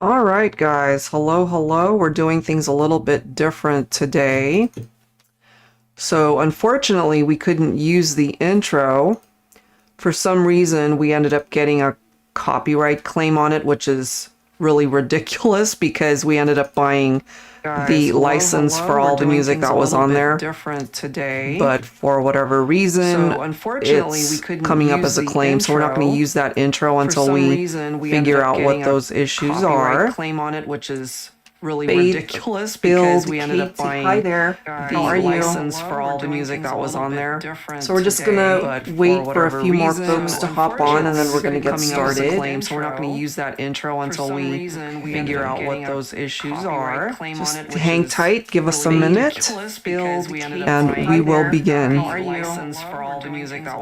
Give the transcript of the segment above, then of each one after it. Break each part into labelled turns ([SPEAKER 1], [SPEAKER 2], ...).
[SPEAKER 1] All right, guys. Hello, hello. We're doing things a little bit different today. So, unfortunately, we couldn't use the intro. For some reason, we ended up getting a copyright claim on it, which is really ridiculous because we ended up buying the license for all the music that was on there.
[SPEAKER 2] Different today,
[SPEAKER 1] but for whatever reason,
[SPEAKER 2] so unfortunately,
[SPEAKER 1] it's
[SPEAKER 2] we couldn't
[SPEAKER 1] coming up
[SPEAKER 2] use
[SPEAKER 1] as a
[SPEAKER 2] the
[SPEAKER 1] claim, so we're not going to
[SPEAKER 2] intro.
[SPEAKER 1] use that intro until we figure out what those issues are.
[SPEAKER 2] Claim on it, which is really
[SPEAKER 1] Faith,
[SPEAKER 2] ridiculous
[SPEAKER 1] Bill,
[SPEAKER 2] because we ended up
[SPEAKER 1] Katie,
[SPEAKER 2] buying
[SPEAKER 1] hi there.
[SPEAKER 2] the
[SPEAKER 1] How are you?
[SPEAKER 2] license for all the music that was on there.
[SPEAKER 1] So we're just gonna wait for a few more folks to hop on, and then we're gonna get started.
[SPEAKER 2] So we're not going to use that intro until we figure out what those issues are.
[SPEAKER 1] Just hang tight, give us a minute, and we will begin.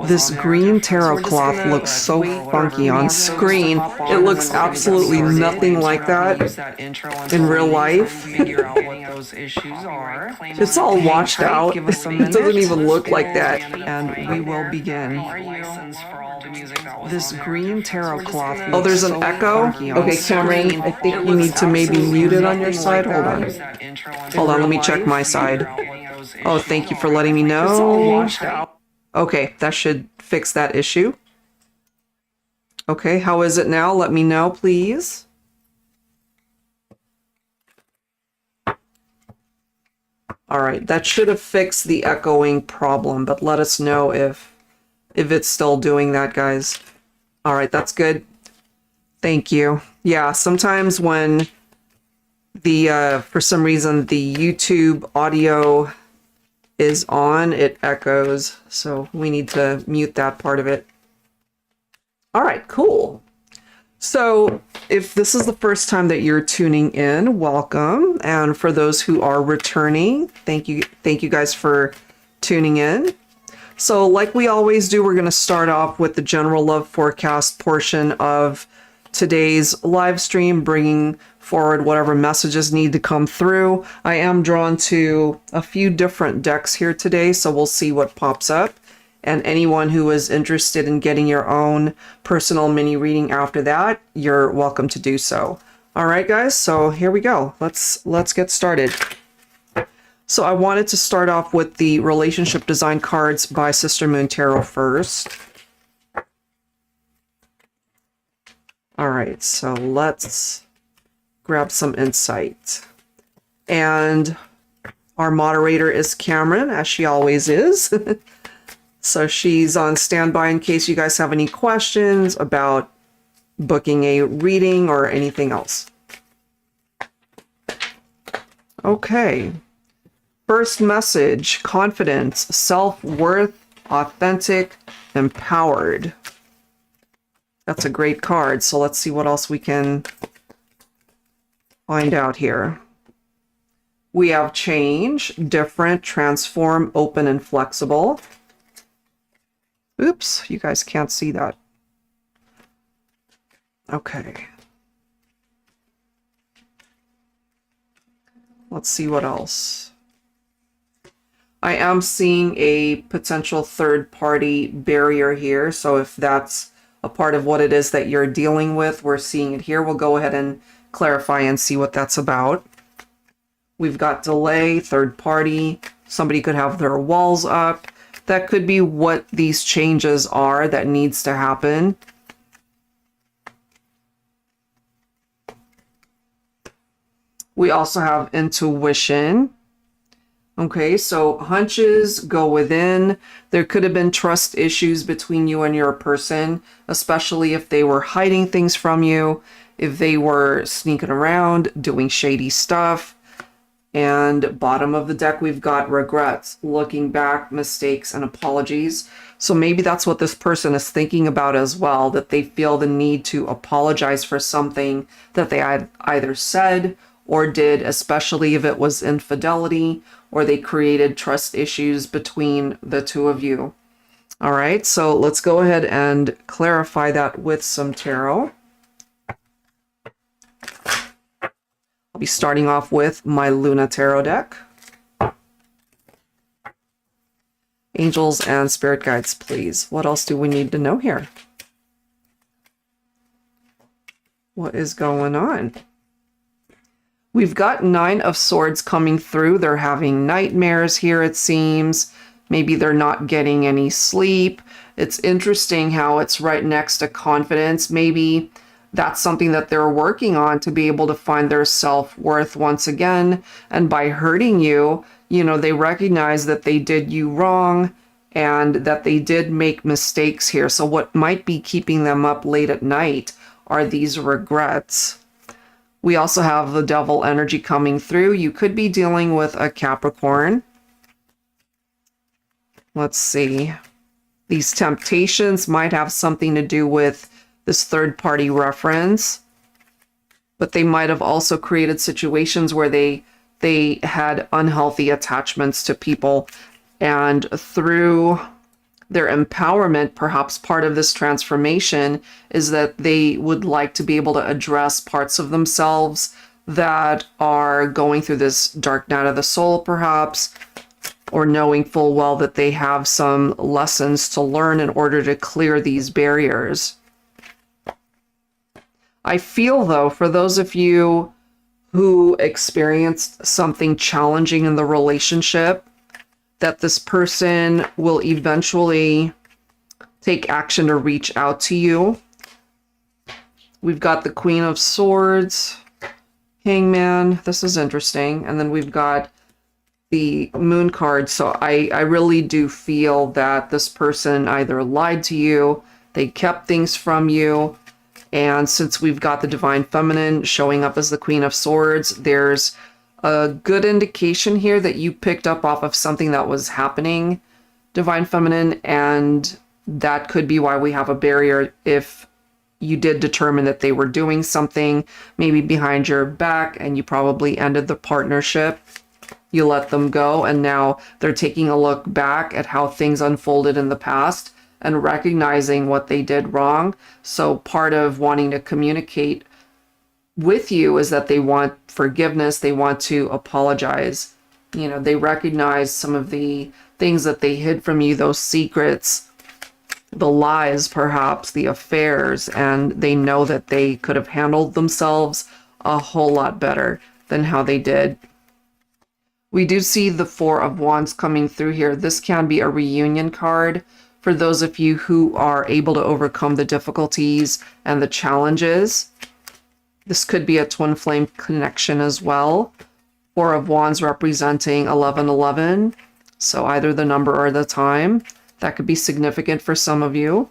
[SPEAKER 1] This green tarot cloth looks so funky on screen. It looks absolutely nothing like that in real life. It's all washed out. It doesn't even look like that.
[SPEAKER 2] And we will begin. This green tarot cloth.
[SPEAKER 1] Oh, there's an echo? Okay, Cameron, I think you need to maybe mute it on your side. Hold on. Hold on, let me check my side. Oh, thank you for letting me know. Okay, that should fix that issue. Okay, how is it now? Let me know, please. All right, that should have fixed the echoing problem, but let us know if it's still doing that, guys. All right, that's good. Thank you. Yeah, sometimes when the for some reason the YouTube audio is on, it echoes, so we need to mute that part of it. All right, cool. So if this is the first time that you're tuning in, welcome. And for those who are returning, thank you guys for tuning in. So like we always do, we're going to start off with the general love forecast portion of today's live stream, bringing forward whatever messages need to come through. I am drawn to a few different decks here today, so we'll see what pops up. And anyone who is interested in getting your own personal mini reading after that, you're welcome to do so. All right, guys, so here we go. Let's get started. So I wanted to start off with the relationship design cards by Sister Moon Tarot first. All right, so let's grab some insight. And our moderator is Cameron, as she always is. So she's on standby in case you guys have any questions about booking a reading or anything else. Okay. First message, confidence, self-worth, authentic, empowered. That's a great card. So let's see what else we can find out here. We have change, different, transform, open, and flexible. Oops, you guys can't see that. Okay. Let's see what else. I am seeing a potential third-party barrier here, so if that's a part of what it is that you're dealing with, we're seeing it here. We'll go ahead and clarify and see what that's about. We've got delay, third party. Somebody could have their walls up. That could be what these changes are that needs to happen. We also have intuition. Okay, so hunches go within. There could have been trust issues between you and your person, especially if they were hiding things from you, if they were sneaking around, doing shady stuff. And bottom of the deck, we've got regrets, looking back, mistakes, and apologies. So maybe that's what this person is thinking about as well, that they feel the need to apologize for something that they either said or did, especially if it was infidelity or they created trust issues between the two of you. All right, so let's go ahead and clarify that with some tarot. I'll be starting off with my Luna Tarot deck. Angels and spirit guides, please. What else do we need to know here? What is going on? We've got Nine of Swords coming through. They're having nightmares here, it seems. Maybe they're not getting any sleep. It's interesting how it's right next to confidence. Maybe that's something that they're working on to be able to find their self-worth once again. And by hurting you, you know, they recognize that they did you wrong and that they did make mistakes here. So what might be keeping them up late at night are these regrets. We also have the devil energy coming through. You could be dealing with a Capricorn. Let's see. These temptations might have something to do with this third-party reference, but they might have also created situations where they had unhealthy attachments to people, and through their empowerment, perhaps part of this transformation is that they would like to be able to address parts of themselves that are going through this dark night of the soul, perhaps, or knowing full well that they have some lessons to learn in order to clear these barriers. I feel, though, for those of you who experienced something challenging in the relationship, that this person will eventually take action to reach out to you. We've got the Queen of Swords, Hangman. This is interesting. And then we've got the Moon card. So I really do feel that this person either lied to you, they kept things from you, and since we've got the Divine Feminine showing up as the Queen of Swords, there's a good indication here that you picked up off of something that was happening, Divine Feminine, and that could be why we have a barrier if you did determine that they were doing something maybe behind your back and you probably ended the partnership. You let them go, and now they're taking a look back at how things unfolded in the past and recognizing what they did wrong. So part of wanting to communicate with you is that they want forgiveness, they want to apologize. You know, they recognize some of the things that they hid from you, those secrets, the lies, perhaps, the affairs, and they know that they could have handled themselves a whole lot better than how they did. We do see the Four of Wands coming through here. This can be a reunion card for those of you who are able to overcome the difficulties and the challenges. This could be a twin flame connection as well. Four of Wands representing 1111. So either the number or the time. That could be significant for some of you.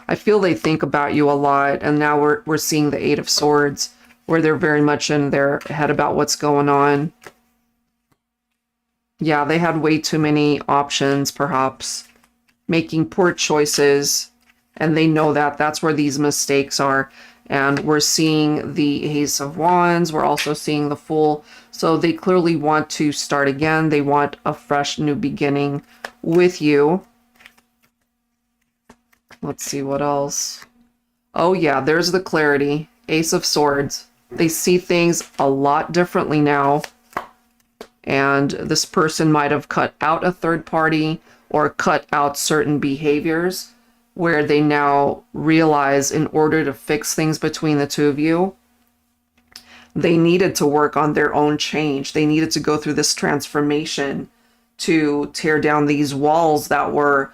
[SPEAKER 1] I feel they think about you a lot, and now we're seeing the Eight of Swords, where they're very much in their head about what's going on. Yeah, they had way too many options, perhaps, making poor choices, and they know that. That's where these mistakes are. And we're seeing the Ace of Wands. We're also seeing the Fool. So they clearly want to start again. They want a fresh new beginning with you. Let's see what else. Oh yeah, there's the clarity. Ace of Swords. They see things a lot differently now. And this person might have cut out a third party or cut out certain behaviors where they now realize in order to fix things between the two of you, they needed to work on their own change. They needed to go through this transformation to tear down these walls that were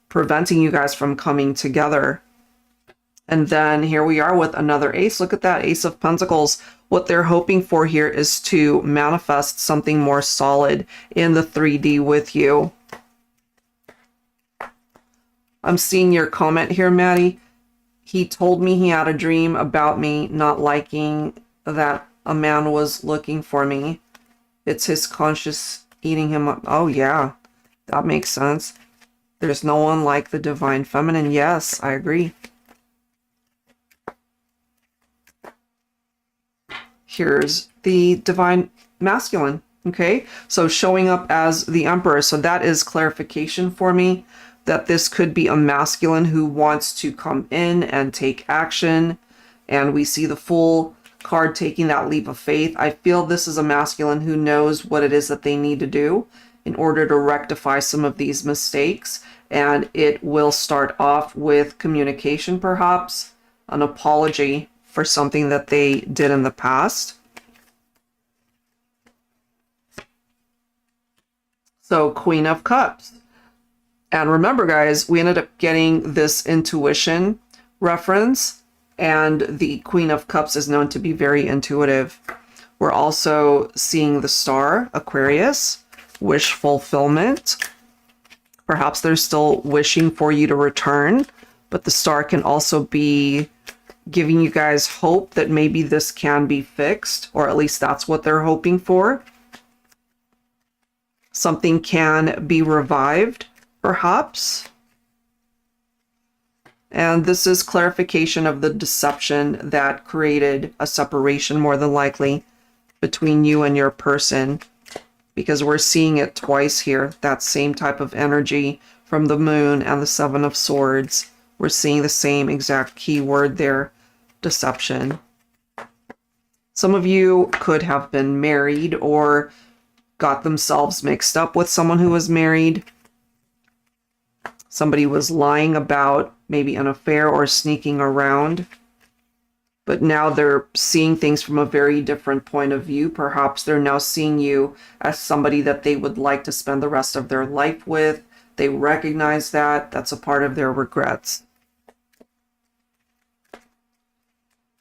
[SPEAKER 1] preventing you guys from coming together. And then here we are with another ace. Look at that, Ace of Pentacles. What they're hoping for here is to manifest something more solid in the 3D with you. I'm seeing your comment here, Maddie. He told me he had a dream about me not liking that a man was looking for me. It's his conscious eating him up. Oh yeah, that makes sense. There's no one like the Divine Feminine. Yes, I agree. Here's the Divine Masculine. Okay, so showing up as the Emperor. So that is clarification for me that this could be a masculine who wants to come in and take action. And we see the Fool card taking that leap of faith. I feel this is a masculine who knows what it is that they need to do in order to rectify some of these mistakes. And it will start off with communication, perhaps, an apology for something that they did in the past. So Queen of Cups. And remember, guys, we ended up getting this intuition reference, and the Queen of Cups is known to be very intuitive. We're also seeing the star, Aquarius, wish fulfillment. Perhaps they're still wishing for you to return, but the star can also be giving you guys hope that maybe this can be fixed, or at least that's what they're hoping for. Something can be revived, perhaps. And this is clarification of the deception that created a separation, more than likely, between you and your person, because we're seeing it twice here, that same type of energy from the Moon and the Seven of Swords. We're seeing the same exact keyword there, deception. Some of you could have been married or got themselves mixed up with someone who was married. Somebody was lying about maybe an affair or sneaking around, but now they're seeing things from a very different point of view. Perhaps they're now seeing you as somebody that they would like to spend the rest of their life with. They recognize that. That's a part of their regrets.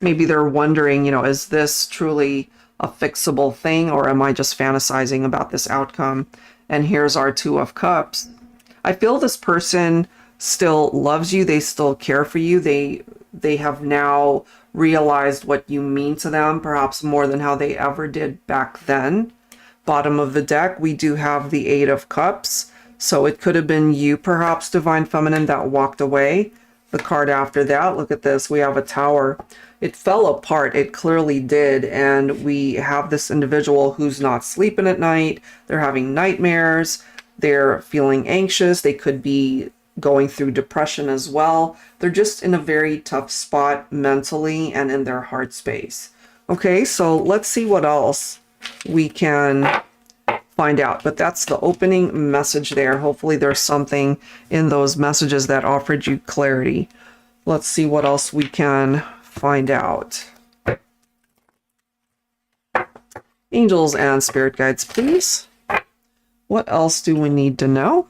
[SPEAKER 1] Maybe they're wondering, you know, is this truly a fixable thing, or am I just fantasizing about this outcome? And here's our Two of Cups. I feel this person still loves you. They still care for you. They have now realized what you mean to them, perhaps more than how they ever did back then. Bottom of the deck, we do have the Eight of Cups. So it could have been you, perhaps, Divine Feminine, that walked away. The card after that, look at this. We have a Tower. It fell apart. It clearly did. And we have this individual who's not sleeping at night. They're having nightmares. They're feeling anxious. They could be going through depression as well. They're just in a very tough spot mentally and in their heart space. Okay, so let's see what else we can find out. But that's the opening message there. Hopefully there's something in those messages that offered you clarity. Let's see what else we can find out. Angels and spirit guides, please. What else do we need to know?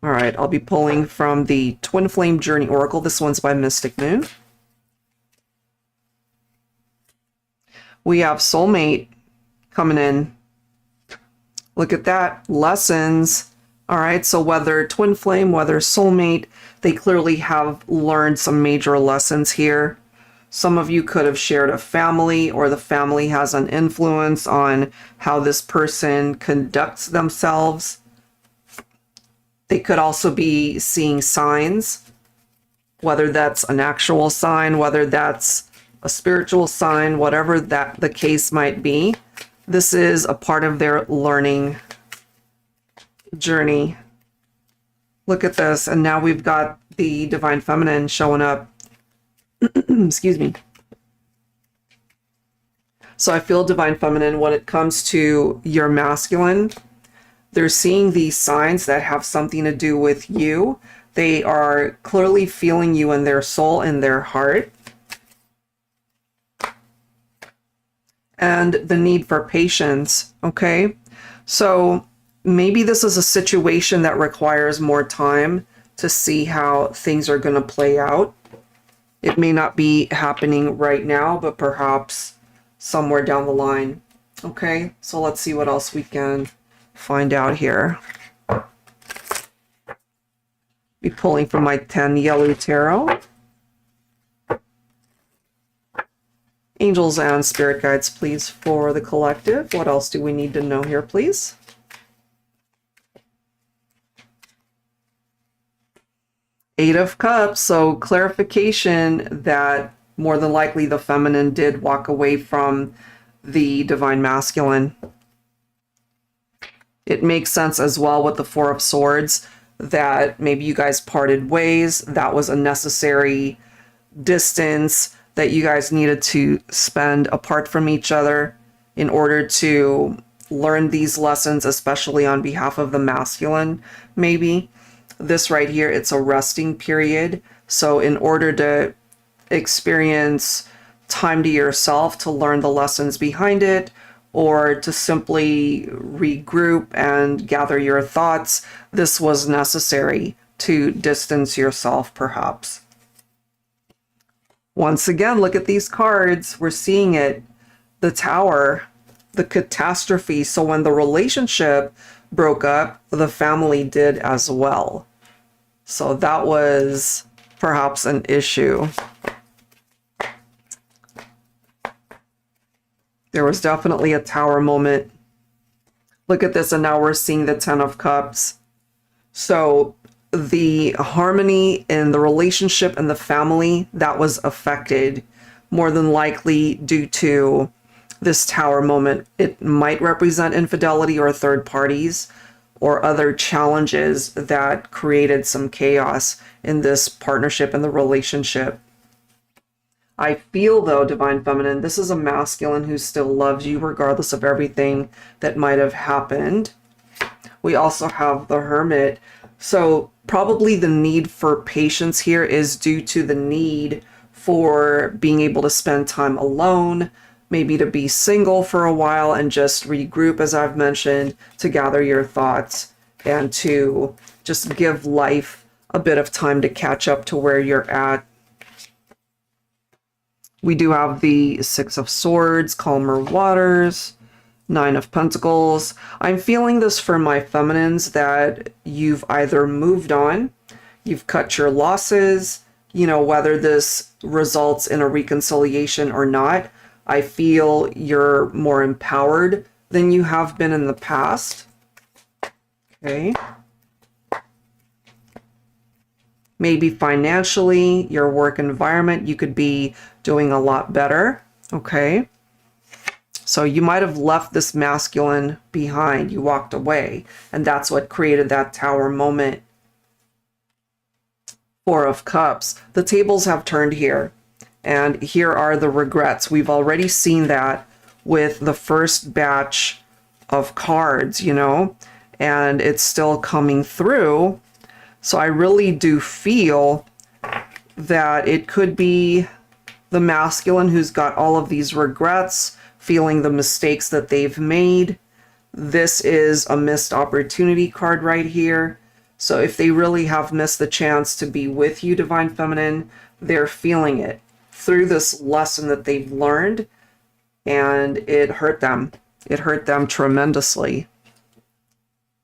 [SPEAKER 1] All right, I'll be pulling from the Twin Flame Journey Oracle. This one's by Mystic Moon. We have soulmate coming in. Look at that, lessons. All right, so whether twin flame, whether soulmate, they clearly have learned some major lessons here. Some of you could have shared a family, or the family has an influence on how this person conducts themselves. They could also be seeing signs, whether that's an actual sign, whether that's a spiritual sign, whatever that the case might be. This is a part of their learning journey. Look at this. And now we've got the Divine Feminine showing up. Excuse me. So I feel Divine Feminine, when it comes to your masculine, they're seeing these signs that have something to do with you. They are clearly feeling you in their soul, in their heart. And the need for patience, okay? So maybe this is a situation that requires more time to see how things are going to play out. It may not be happening right now, but perhaps somewhere down the line. Okay, so let's see what else we can find out here. Be pulling from my 10 Yellow Tarot. Angels and spirit guides, please, for the collective. What else do we need to know here, please? Eight of Cups, so clarification that more than likely the feminine did walk away from the divine masculine. It makes sense as well with the Four of Swords that maybe you guys parted ways. That was a necessary distance that you guys needed to spend apart from each other in order to learn these lessons, especially on behalf of the masculine, maybe. this right here, it's a resting period. So in order to experience time to yourself to learn the lessons behind it, or to simply regroup and gather your thoughts, this was necessary to distance yourself, perhaps. Once again, look at these cards. We're seeing it. The Tower, the catastrophe. So when the relationship broke up, the family did as well. So that was perhaps an issue. There was definitely a Tower moment. Look at this, and now we're seeing the Ten of Cups. So the harmony in the relationship and the family, that was affected, more than likely due to this Tower moment. It might represent infidelity or third parties or other challenges that created some chaos in this partnership and the relationship. I feel, though, Divine Feminine, this is a masculine who still loves you regardless of everything that might have happened. We also have the Hermit. So probably the need for patience here is due to the need for being able to spend time alone, maybe to be single for a while and just regroup, as I've mentioned, to gather your thoughts and to just give life a bit of time to catch up to where you're at. We do have the Six of Swords, calmer waters, Nine of Pentacles. I'm feeling this for my feminines, that you've either moved on, you've cut your losses, you know, whether this results in a reconciliation or not. I feel you're more empowered than you have been in the past. Okay. Maybe financially, your work environment, you could be doing a lot better. Okay. So you might have left this masculine behind. You walked away, and that's what created that Tower moment. Four of Cups. The tables have turned here, and here are the regrets. We've already seen that with the first batch of cards, you know, and it's still coming through. So I really do feel that it could be the masculine who's got all of these regrets, feeling the mistakes that they've made. This is a missed opportunity card right here. So if they really have missed the chance to be with you, Divine Feminine, they're feeling it through this lesson that they've learned, and it hurt them. It hurt them tremendously.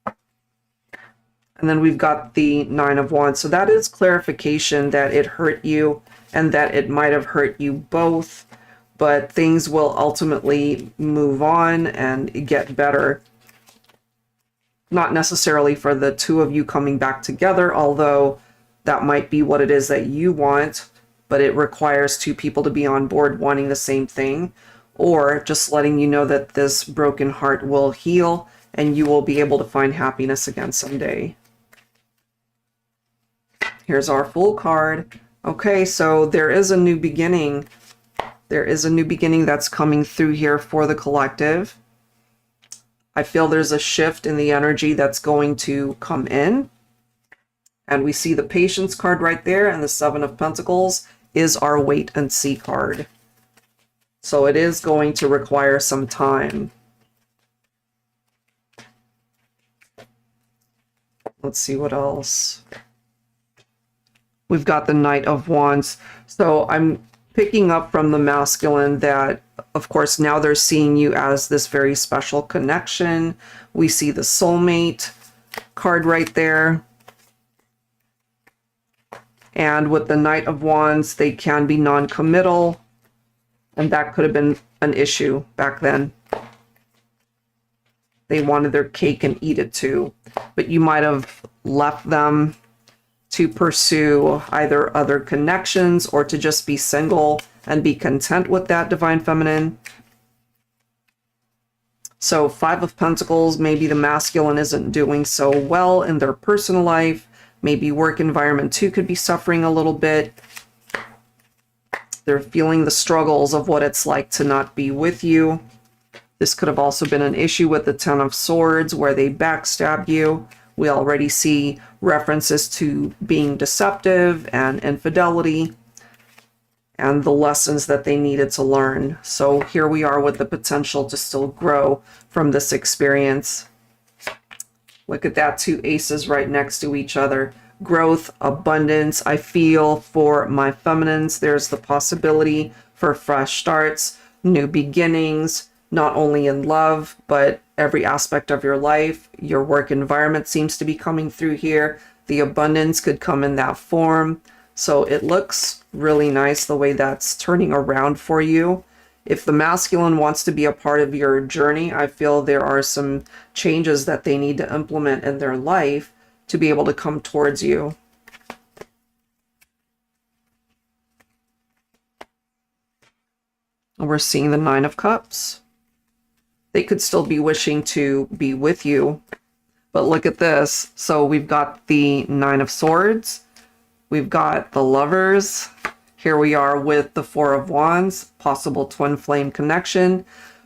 [SPEAKER 1] And then we've got the Nine of Wands. So that is clarification that it hurt you and that it might have hurt you both, but things will ultimately move on and get better. Not necessarily for the two of you coming back together, although that might be what it is that you want, but it requires two people to be on board wanting the same thing, or just letting you know that this broken heart will heal and you will be able to find happiness again someday. Here's our Fool card. Okay, so there is a new beginning. There is a new beginning that's coming through here for the collective. I feel there's a shift in the energy that's going to come in. And we see the Patience card right there, and the Seven of Pentacles is our Wait and See card. So it is going to require some time. Let's see what else. We've got the Knight of Wands. So I'm picking up from the masculine that, of course, now they're seeing you as this very special connection. We see the soulmate card right there. And with the Knight of Wands, they can be non-committal. And that could have been an issue back then. They wanted their cake and eat it too. But you might have left them to pursue either other connections or to just be single and be content with that, Divine Feminine. So Five of Pentacles, maybe the masculine isn't doing so well in their personal life. Maybe work environment too could be suffering a little bit. They're feeling the struggles of what it's like to not be with you. This could have also been an issue with the Ten of Swords where they backstab you We already see references to being deceptive and infidelity and the lessons that they needed to learn. So here we are with the potential to still grow from this experience. Look at that, 2 aces right next to each other. Growth, abundance. I feel for my feminines, there's the possibility for fresh starts, new beginnings, not only in love, but every aspect of your life. Your work environment seems to be coming through here. The abundance could come in that form. So it looks really nice the way that's turning around for you. If the masculine wants to be a part of your journey, I feel there are some changes that they need to implement in their life to be able to come towards you. And we're seeing the 9 of Cups. They could still be wishing to be with you, but look at this. So we've got the 9 of Swords. We've got the Lovers. Here we are with the 4 of Wands, possible twin flame connection.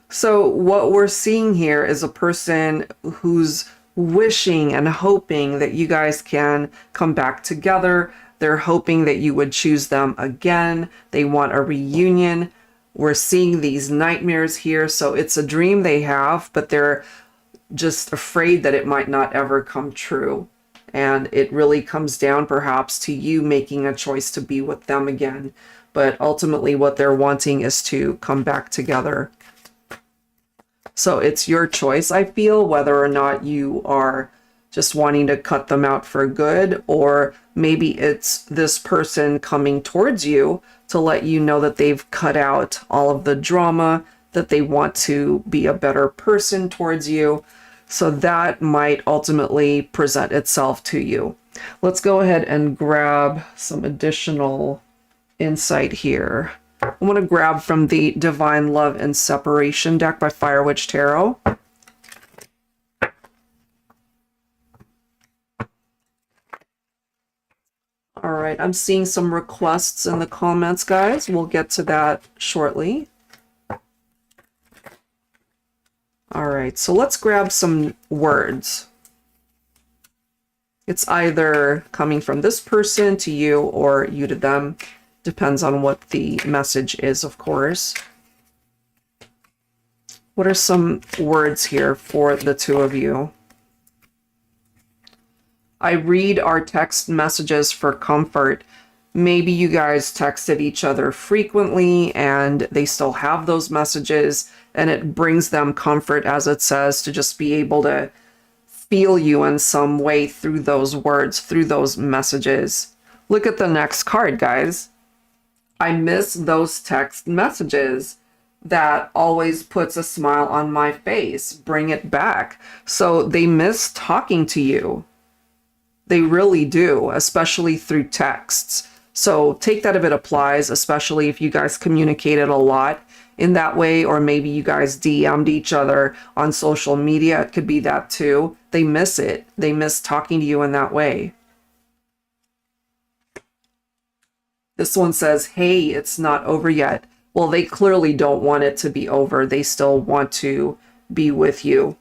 [SPEAKER 1] So what we're seeing here is a person who's wishing and hoping that you guys can come back together. They're hoping that you would choose them again. They want a reunion. We're seeing these nightmares here. So it's a dream they have, but they're just afraid that it might not ever come true. And it really comes down perhaps to you making a choice to be with them again. But ultimately what they're wanting is to come back together. So it's your choice, I feel, whether or not you are just wanting to cut them out for good, or maybe it's this person coming towards you to let you know that they've cut out all of the drama, that they want to be a better person towards you. So that might ultimately present itself to you. Let's go ahead and grab some additional insight here. I want to grab from the Divine Love and Separation deck by Fire Witch Tarot. All right, I'm seeing some requests in the comments, guys. We'll get to that shortly. All right, so let's grab some words. It's either coming from this person to you or you to them. Depends on what the message is, of course. What are some words here for the 2 of you? I read our text messages for comfort. Maybe you guys texted each other frequently and they still have those messages, and it brings them comfort, as it says, to just be able to feel you in some way through those words, through those messages. Look at the next card, guys. I miss those text messages. That always puts a smile on my face. Bring it back. So they miss talking to you. They really do, especially through texts. So take that if it applies, especially if you guys communicated a lot in that way, or maybe you guys DM'd each other on social media. It could be that too. They miss it. They miss talking to you in that way. This one says, hey, it's not over yet. Well, they clearly don't want it to be over. They still want to be with you.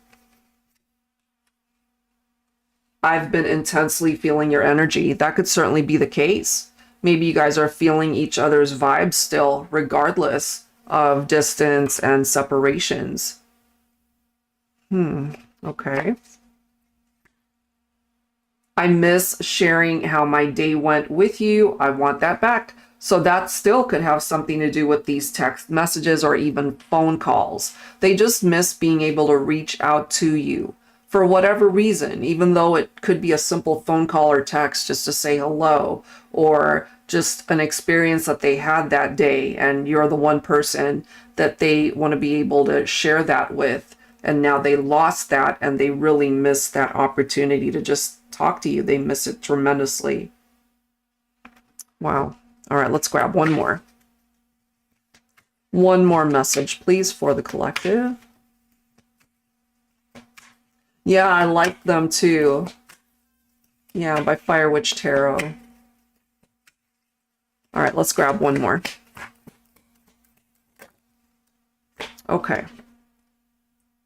[SPEAKER 1] I've been intensely feeling your energy. That could certainly be the case. Maybe you guys are feeling each other's vibes still, regardless of distance and separations. Okay. I miss sharing how my day went with you. I want that back. So that still could have something to do with these text messages or even phone calls. They just miss being able to reach out to you for whatever reason, even though it could be a simple phone call or text just to say hello, or just an experience that they had that day and you're the one person that they want to be able to share that with. And now they lost that and they really miss that opportunity to just talk to you. They miss it tremendously. Wow. All right, let's grab one more. One more message, please, for the collective. Yeah, I like them too. Yeah, by Fire Witch Tarot. All right, let's grab one more. Okay.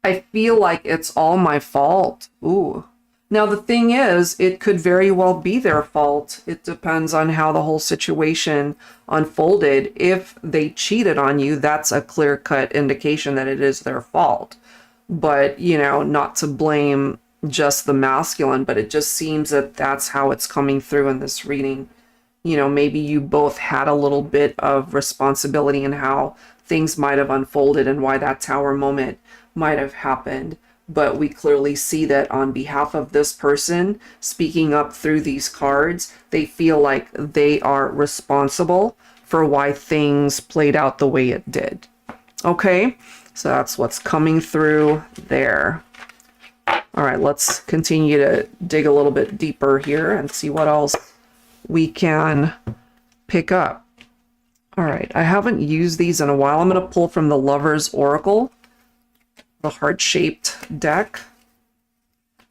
[SPEAKER 1] I feel like it's all my fault. Ooh. Now, the thing is, it could very well be their fault. It depends on how the whole situation unfolded. If they cheated on you, that's a clear-cut indication that it is their fault. But, you know, not to blame just the masculine, but it just seems that that's how it's coming through in this reading. You know, maybe you both had a little bit of responsibility in how things might have unfolded and why that tower moment might have happened. But we clearly see that on behalf of this person speaking up through these cards, they feel like they are responsible for why things played out the way it did. Okay, so that's what's coming through there. All right, let's continue to dig a little bit deeper here and see what else we can pick up. All right, I haven't used these in a while. I'm going to pull from the Lover's Oracle, the heart-shaped deck.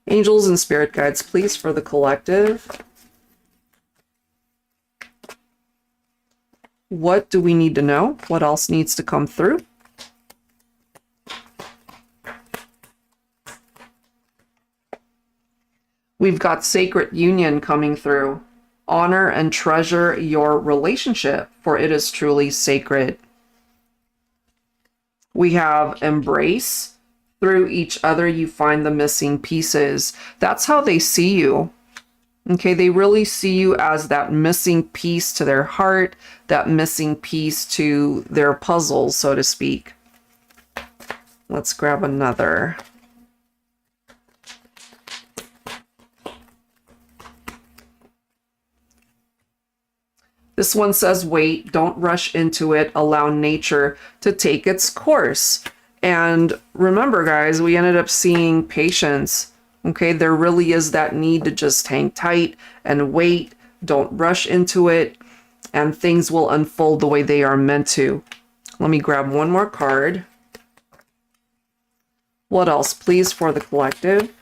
[SPEAKER 1] Angels and spirit guides, please, for the collective. What do we need to know? What else needs to come through? We've got sacred union coming through. Honor and treasure your relationship, for it is truly sacred. We have embrace. Through each other, you find the missing pieces. That's how they see you. Okay, they really see you as that missing piece to their heart, that missing piece to their puzzle, so to speak. Let's grab another. This one says, wait, don't rush into it. Allow nature to take its course. And remember, guys, we ended up seeing patience. Okay, there really is that need to just hang tight and wait. Don't rush into it, and things will unfold the way they are meant to. Let me grab one more card. What else, please, for the collective?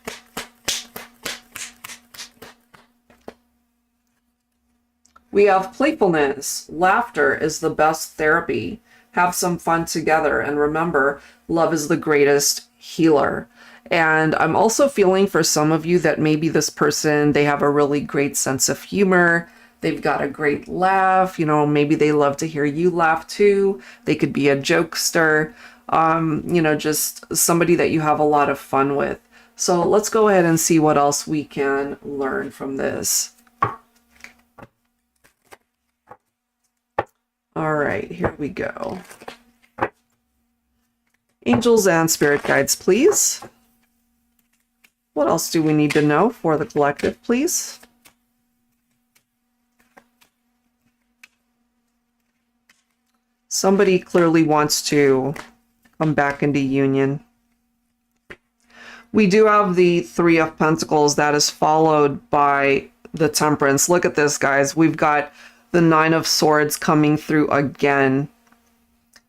[SPEAKER 1] We have playfulness. Laughter is the best therapy. Have some fun together. And remember, love is the greatest healer. And I'm also feeling for some of you that maybe this person, they have a really great sense of humor. They've got a great laugh. You know, maybe they love to hear you laugh too. They could be a jokester. You know, just somebody that you have a lot of fun with. So let's go ahead and see what else we can learn from this. All right, here we go. Angels and spirit guides, please. What else do we need to know for the collective, please? Somebody clearly wants to come back into union. We do have the Three of Pentacles that is followed by the Temperance. Look at this, guys. We've got the Nine of Swords coming through again.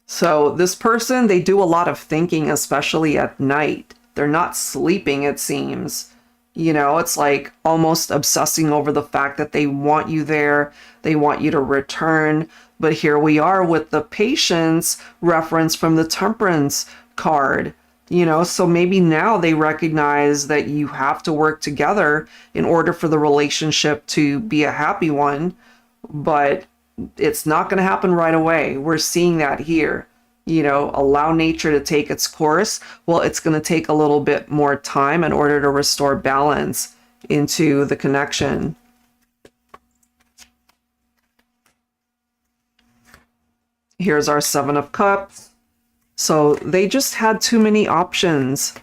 [SPEAKER 1] So this person, they do a lot of thinking, especially at night. They're not sleeping, it seems. You know, it's like almost obsessing over the fact that they want you there. They want you to return. But here we are with the Patience reference from the Temperance card. You know, so maybe now they recognize that you have to work together in order for the relationship to be a happy one. But it's not going to happen right away. We're seeing that here. You know, allow nature to take its course. Well, it's going to take a little bit more time in order to restore balance into the connection. Here's our Seven of Cups. So they just had too many options,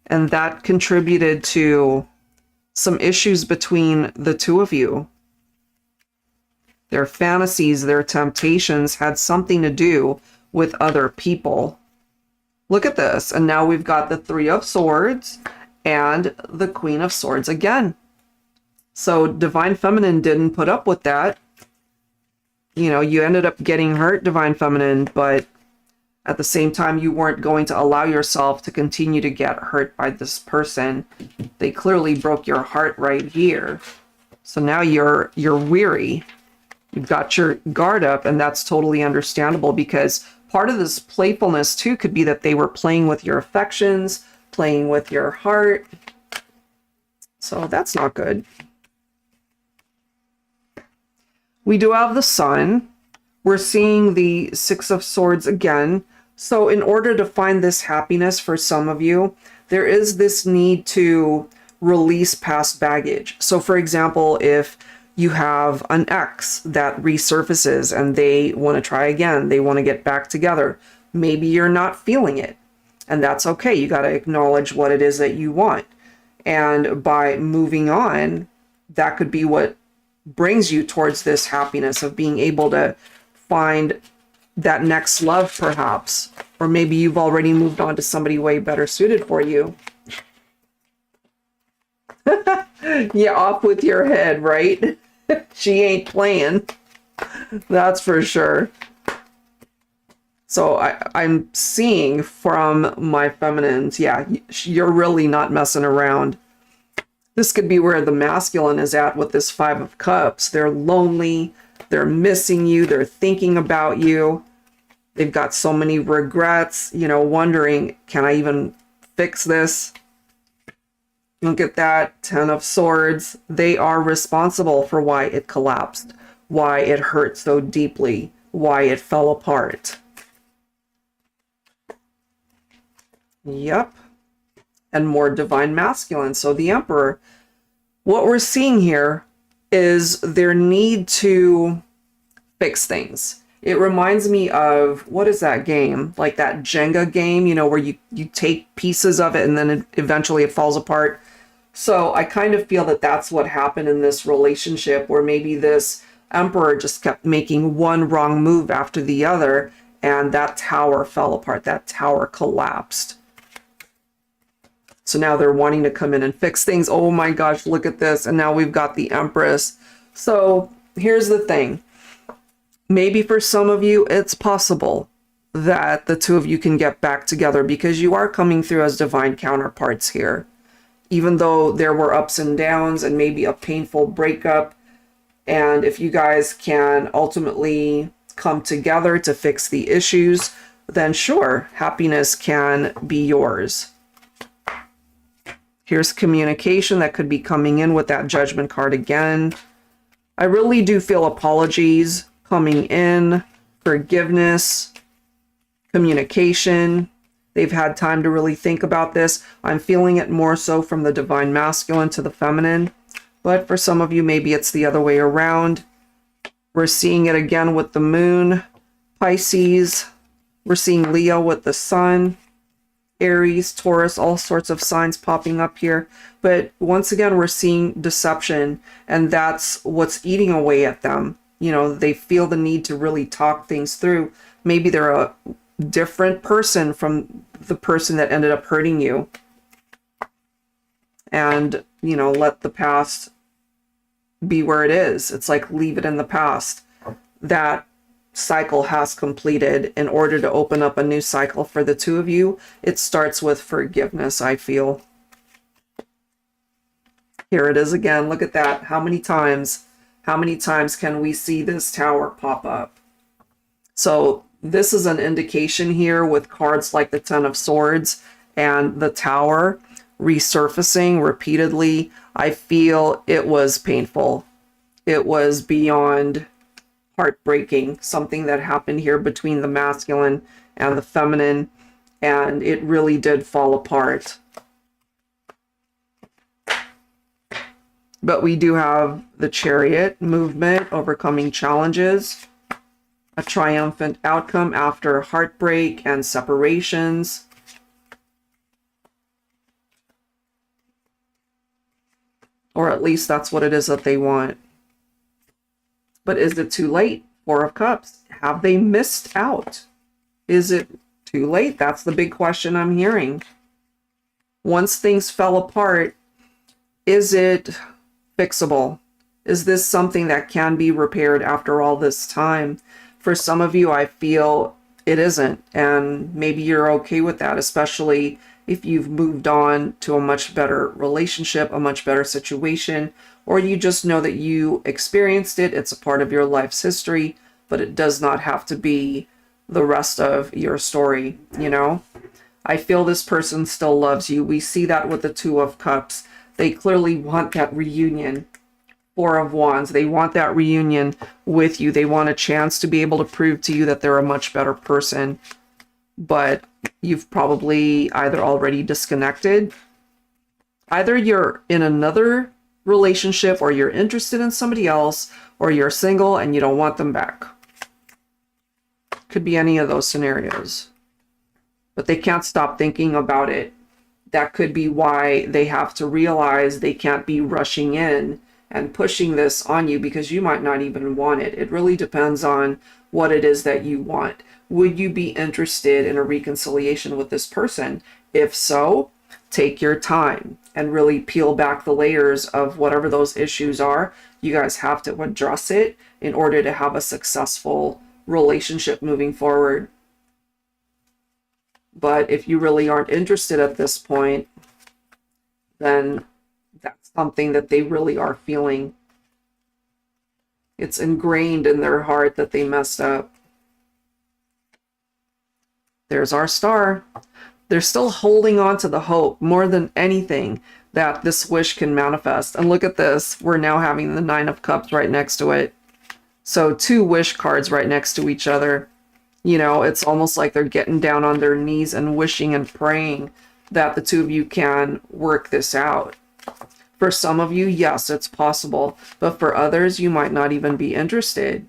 [SPEAKER 1] and that contributed to some issues between the two of you. Their fantasies, their temptations had something to do with other people. Look at this. And now we've got the Three of Swords and the Queen of Swords again. So Divine Feminine didn't put up with that. You know, you ended up getting hurt, Divine Feminine, but at the same time, you weren't going to allow yourself to continue to get hurt by this person. They clearly broke your heart right here. So now you're weary. You've got your guard up, and that's totally understandable, because part of this playfulness too could be that they were playing with your affections, playing with your heart. So that's not good. We do have the Sun. We're seeing the Six of Swords again. So in order to find this happiness for some of you, there is this need to release past baggage. So for example, if you have an ex that resurfaces and they want to try again, they want to get back together, maybe you're not feeling it. And that's okay. You got to acknowledge what it is that you want. And by moving on, that could be what brings you towards this happiness of being able to find that next love, perhaps. Or maybe you've already moved on to somebody way better suited for you. Yeah, off with your head, right? She ain't playing. That's for sure. So I'm seeing from my feminines, yeah, you're really not messing around. This could be where the masculine is at with this Five of Cups. They're lonely. They're missing you. They're thinking about you. They've got so many regrets, you know, wondering, can I even fix this? Look at that, Ten of Swords. They are responsible for why it collapsed, why it hurt so deeply, why it fell apart. Yep. And more divine masculine. So the Emperor, what we're seeing here is their need to fix things. It reminds me of, what is that game? Like that Jenga game, you know, where you take pieces of it and then eventually it falls apart. So I kind of feel that that's what happened in this relationship, where maybe this Emperor just kept making one wrong move after the other, and that tower fell apart. That tower collapsed. So now they're wanting to come in and fix things. Oh my gosh, look at this. And now we've got the Empress. So here's the thing. Maybe for some of you, it's possible that the two of you can get back together because you are coming through as divine counterparts here. Even though there were ups and downs and maybe a painful breakup. And if you guys can ultimately come together to fix the issues, then sure, happiness can be yours. Here's communication that could be coming in with that Judgment card again. I really do feel apologies coming in, forgiveness, communication. They've had time to really think about this. I'm feeling it more so from the divine masculine to the feminine. But for some of you, maybe it's the other way around. We're seeing it again with the moon, Pisces. We're seeing Leo with the sun. Aries, Taurus, all sorts of signs popping up here. But once again, we're seeing deception, and that's what's eating away at them. You know, they feel the need to really talk things through. Maybe they're a different person from the person that ended up hurting you. And, you know, let the past be where it is. It's like, leave it in the past. That cycle has completed. In order to open up a new cycle for the two of you, it starts with forgiveness, I feel. Here it is again. Look at that. How many times can we see this tower pop up? So this is an indication here with cards like the Ten of Swords and the Tower resurfacing repeatedly. I feel it was painful. It was beyond heartbreaking, something that happened here between the masculine and the feminine, and it really did fall apart. But we do have the Chariot movement, overcoming challenges, a triumphant outcome after heartbreak and separations. Or at least that's what it is that they want. But is it too late? Four of Cups. Have they missed out? Is it too late? That's the big question I'm hearing. Once things fell apart, is it fixable? Is this something that can be repaired after all this time? For some of you, I feel it isn't. And maybe you're okay with that, especially if you've moved on to a much better relationship, a much better situation, or you just know that you experienced it. It's a part of your life's history, but it does not have to be the rest of your story, you know? I feel this person still loves you. We see that with the Two of Cups. They clearly want that reunion. Four of Wands. They want that reunion with you. They want a chance to be able to prove to you that they're a much better person. But you've probably either already disconnected. Either you're in another relationship, or you're interested in somebody else, or you're single and you don't want them back. Could be any of those scenarios. But they can't stop thinking about it. That could be why they have to realize they can't be rushing in and pushing this on you, because you might not even want it. It really depends on what it is that you want. Would you be interested in a reconciliation with this person? If so, take your time and really peel back the layers of whatever those issues are. You guys have to address it in order to have a successful relationship moving forward. But if you really aren't interested at this point, then that's something that they really are feeling. It's ingrained in their heart that they messed up. There's our star. They're still holding on to the hope more than anything that this wish can manifest. And look at this. We're now having the Nine of Cups right next to it. So 2 wish cards right next to each other. You know, it's almost like they're getting down on their knees and wishing and praying that the two of you can work this out. For some of you, yes, it's possible. But for others, you might not even be interested.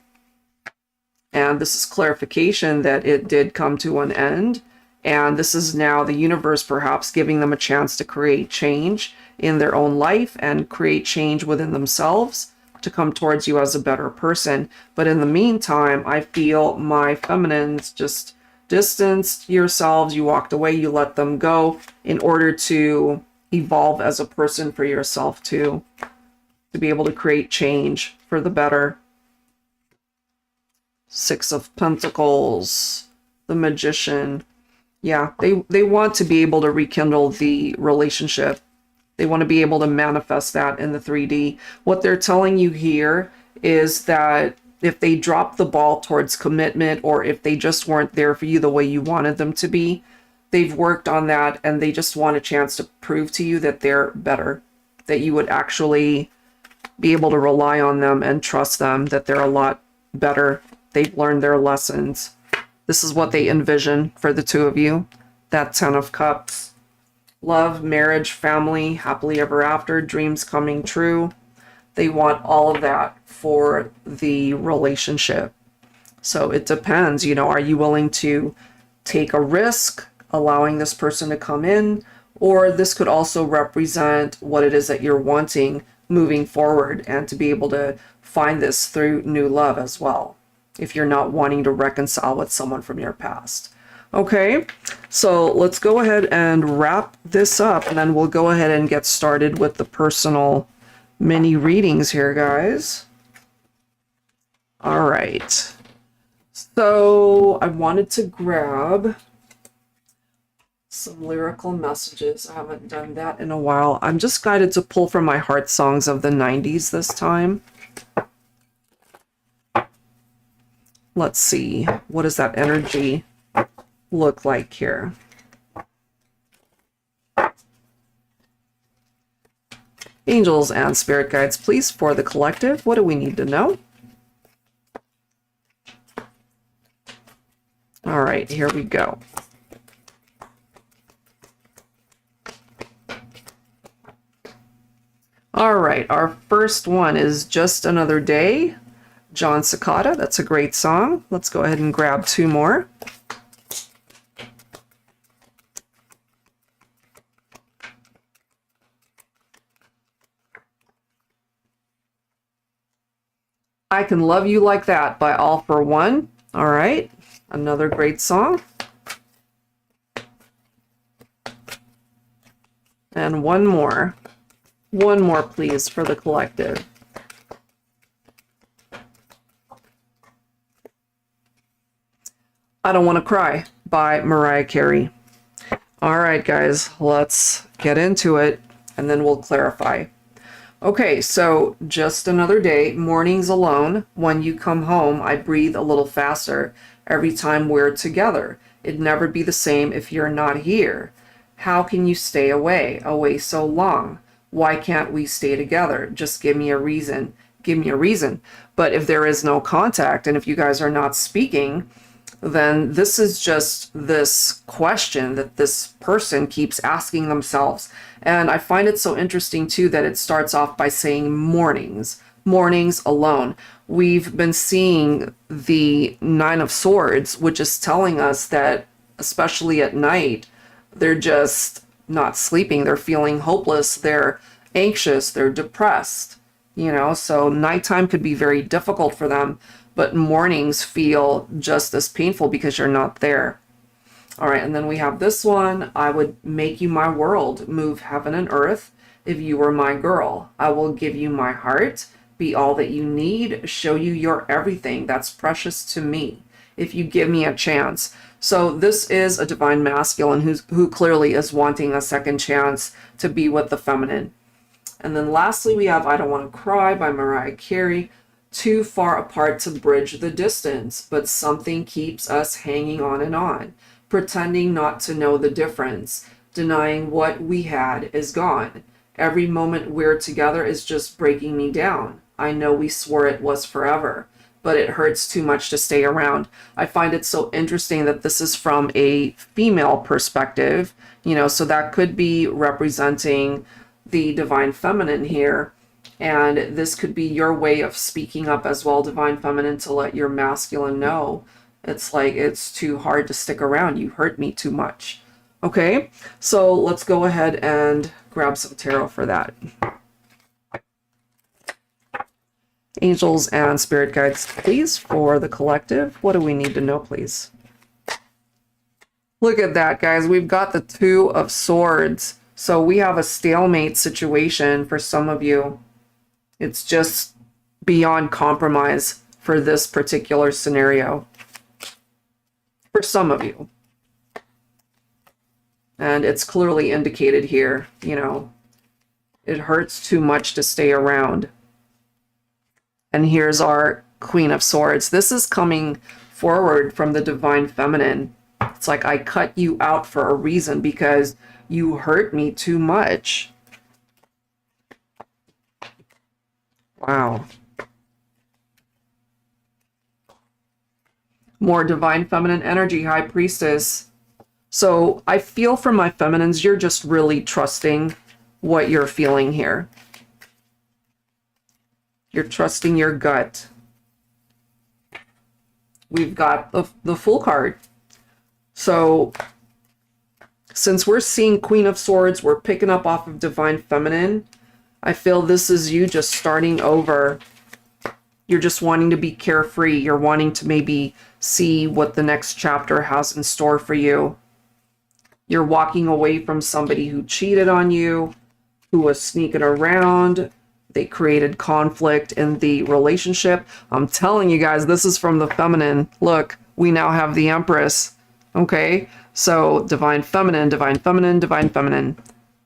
[SPEAKER 1] And this is clarification that it did come to an end. And this is now the universe perhaps giving them a chance to create change in their own life and create change within themselves to come towards you as a better person. But in the meantime, I feel my feminines just distanced yourselves. You walked away, you let them go in order to evolve as a person for yourself too, to be able to create change for the better. 6 of Pentacles, the Magician. Yeah, they want to be able to rekindle the relationship. They want to be able to manifest that in the 3D. What they're telling you here is that if they drop the ball towards commitment, or if they just weren't there for you the way you wanted them to be, they've worked on that and they just want a chance to prove to you that they're better, that you would actually be able to rely on them and trust them, that they're a lot better. They've learned their lessons. This is what they envision for the two of you. That 10 of Cups. Love, marriage, family, happily ever after, dreams coming true. They want all of that for the relationship. So it depends, you know, are you willing to take a risk allowing this person to come in? Or this could also represent what it is that you're wanting moving forward, and to be able to find this through new love as well, if you're not wanting to reconcile with someone from your past. Okay, so let's go ahead and wrap this up, and then we'll go ahead and get started with the personal mini readings here, guys. All right. So I wanted to grab some lyrical messages. I haven't done that in a while. I'm just guided to pull from my heart songs of the 90s this time. Let's see. What does that energy look like here? Angels and spirit guides, please, for the collective. What do we need to know? All right, here we go. All right, our first one is Just Another Day, John Cicada. That's a great song. Let's go ahead and grab 2 more. I Can Love You Like That by All for One. All right, another great song. And one more. One more, please, for the collective. I Don't Want to Cry by Mariah Carey. All right, guys, let's get into it, and then we'll clarify. Okay, so Just Another Day, mornings alone. When you come home, I breathe a little faster every time we're together. It'd never be the same if you're not here. How can you stay away so long? Why can't we stay together? Just give me a reason. Give me a reason. But if there is no contact and if you guys are not speaking, then this is just this question that this person keeps asking themselves. And I find it so interesting too that it starts off by saying mornings, mornings alone. We've been seeing the Nine of Swords, which is telling us that, especially at night, they're just not sleeping. They're feeling hopeless. They're anxious. They're depressed. You know, so nighttime could be very difficult for them, but mornings feel just as painful because you're not there. All right, and then we have this one. I would make you my world, move heaven and earth if you were my girl. I will give you my heart, be all that you need, show you your everything that's precious to me, if you give me a chance. So this is a divine masculine who clearly is wanting a second chance to be with the feminine. And then lastly, we have I Don't Want to Cry by Mariah Carey. Too far apart to bridge the distance, but something keeps us hanging on, pretending not to know the difference, denying what we had is gone. Every moment we're together is just breaking me down. I know we swore it was forever, but it hurts too much to stay around. I find it so interesting that this is from a female perspective, you know, so that could be representing the divine feminine here. And this could be your way of speaking up as well, divine feminine, to let your masculine know. It's like, it's too hard to stick around. You hurt me too much. Okay, so let's go ahead and grab some tarot for that. Angels and spirit guides, please, for the collective. What do we need to know, please? Look at that, guys. We've got the Two of Swords. So we have a stalemate situation for some of you. It's just beyond compromise for this particular scenario. For some of you. And it's clearly indicated here, you know, it hurts too much to stay around. And here's our Queen of Swords. This is coming forward from the divine feminine. It's like, I cut you out for a reason because you hurt me too much. Wow. More divine feminine energy, High Priestess. So I feel from my feminines, you're just really trusting what you're feeling here. You're trusting your gut. We've got the Fool card. So since we're seeing Queen of Swords, we're picking up off of divine feminine. I feel this is you just starting over. You're just wanting to be carefree. You're wanting to maybe see what the next chapter has in store for you. You're walking away from somebody who cheated on you, who was sneaking around. They created conflict in the relationship. I'm telling you guys, this is from the feminine. Look, we now have the Empress. Okay, so divine feminine, divine feminine, divine feminine.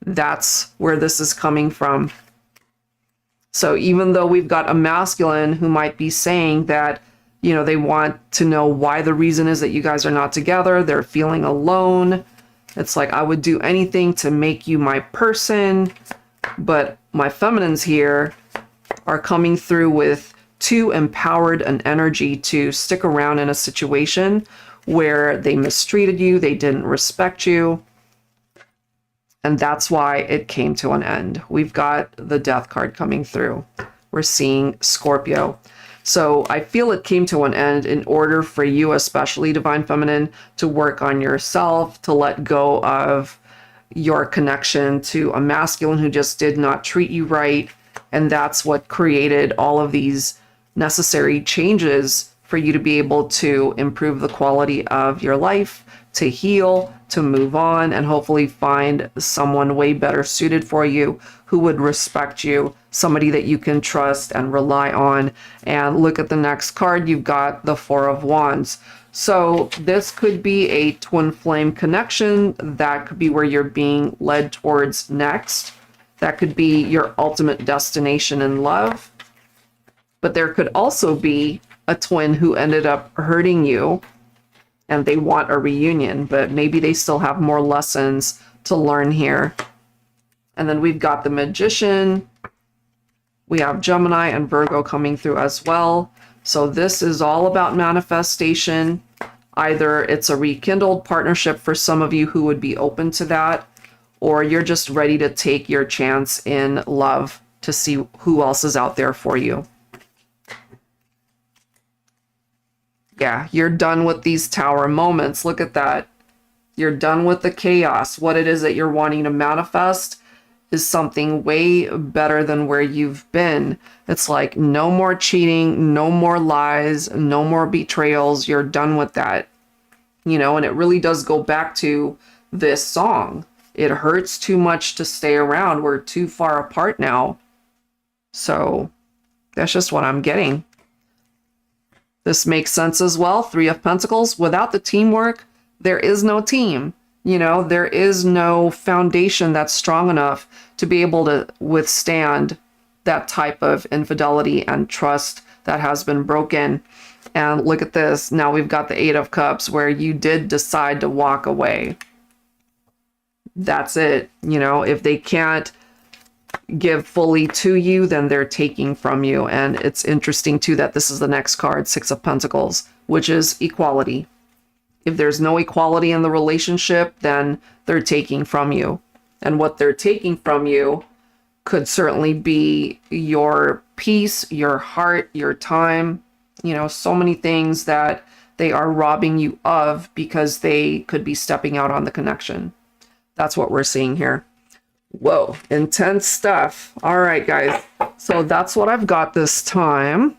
[SPEAKER 1] That's where this is coming from. So even though we've got a masculine who might be saying that, you know, they want to know why the reason is that you guys are not together, they're feeling alone. It's like, I would do anything to make you my person. But my feminines here are coming through with too empowered an energy to stick around in a situation where they mistreated you, they didn't respect you. And that's why it came to an end. We've got the Death card coming through. We're seeing Scorpio. So I feel it came to an end in order for you, especially divine feminine, to work on yourself, to let go of your connection to a masculine who just did not treat you right. And that's what created all of these necessary changes for you to be able to improve the quality of your life, to heal, to move on, and hopefully find someone way better suited for you who would respect you, somebody that you can trust and rely on. And look at the next card, you've got the Four of Wands. So this could be a twin flame connection. That could be where you're being led towards next. That could be your ultimate destination in love. But there could also be a twin who ended up hurting you and they want a reunion, but maybe they still have more lessons to learn here. And then we've got the Magician. We have Gemini and Virgo coming through as well. So this is all about manifestation. Either it's a rekindled partnership for some of you who would be open to that, or you're just ready to take your chance in love to see who else is out there for you. Yeah, you're done with these tower moments. Look at that. You're done with the chaos. What it is that you're wanting to manifest is something way better than where you've been. It's like no more cheating, no more lies, no more betrayals. You're done with that. You know, and it really does go back to this song. It hurts too much to stay around. We're too far apart now. So that's just what I'm getting. This makes sense as well. 3 of Pentacles. Without the teamwork, there is no team. You know, there is no foundation that's strong enough to be able to withstand that type of infidelity and trust that has been broken. And look at this. Now we've got the 8 of Cups where you did decide to walk away. That's it. You know, if they can't give fully to you, then they're taking from you. And it's interesting too that this is the next card, 6 of Pentacles, which is equality. If there's no equality in the relationship, then they're taking from you. And what they're taking from you could certainly be your peace, your heart, your time, you know, so many things that they are robbing you of because they could be stepping out on the connection. That's what we're seeing here. Whoa, intense stuff. All right, guys. So that's what I've got this time.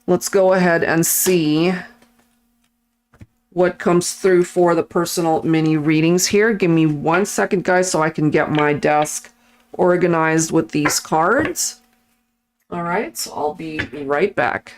[SPEAKER 1] Let's go ahead and see what comes through for the personal mini readings here. Give me 1 second, guys, so I can get my desk organized with these cards. All right, so I'll be right back.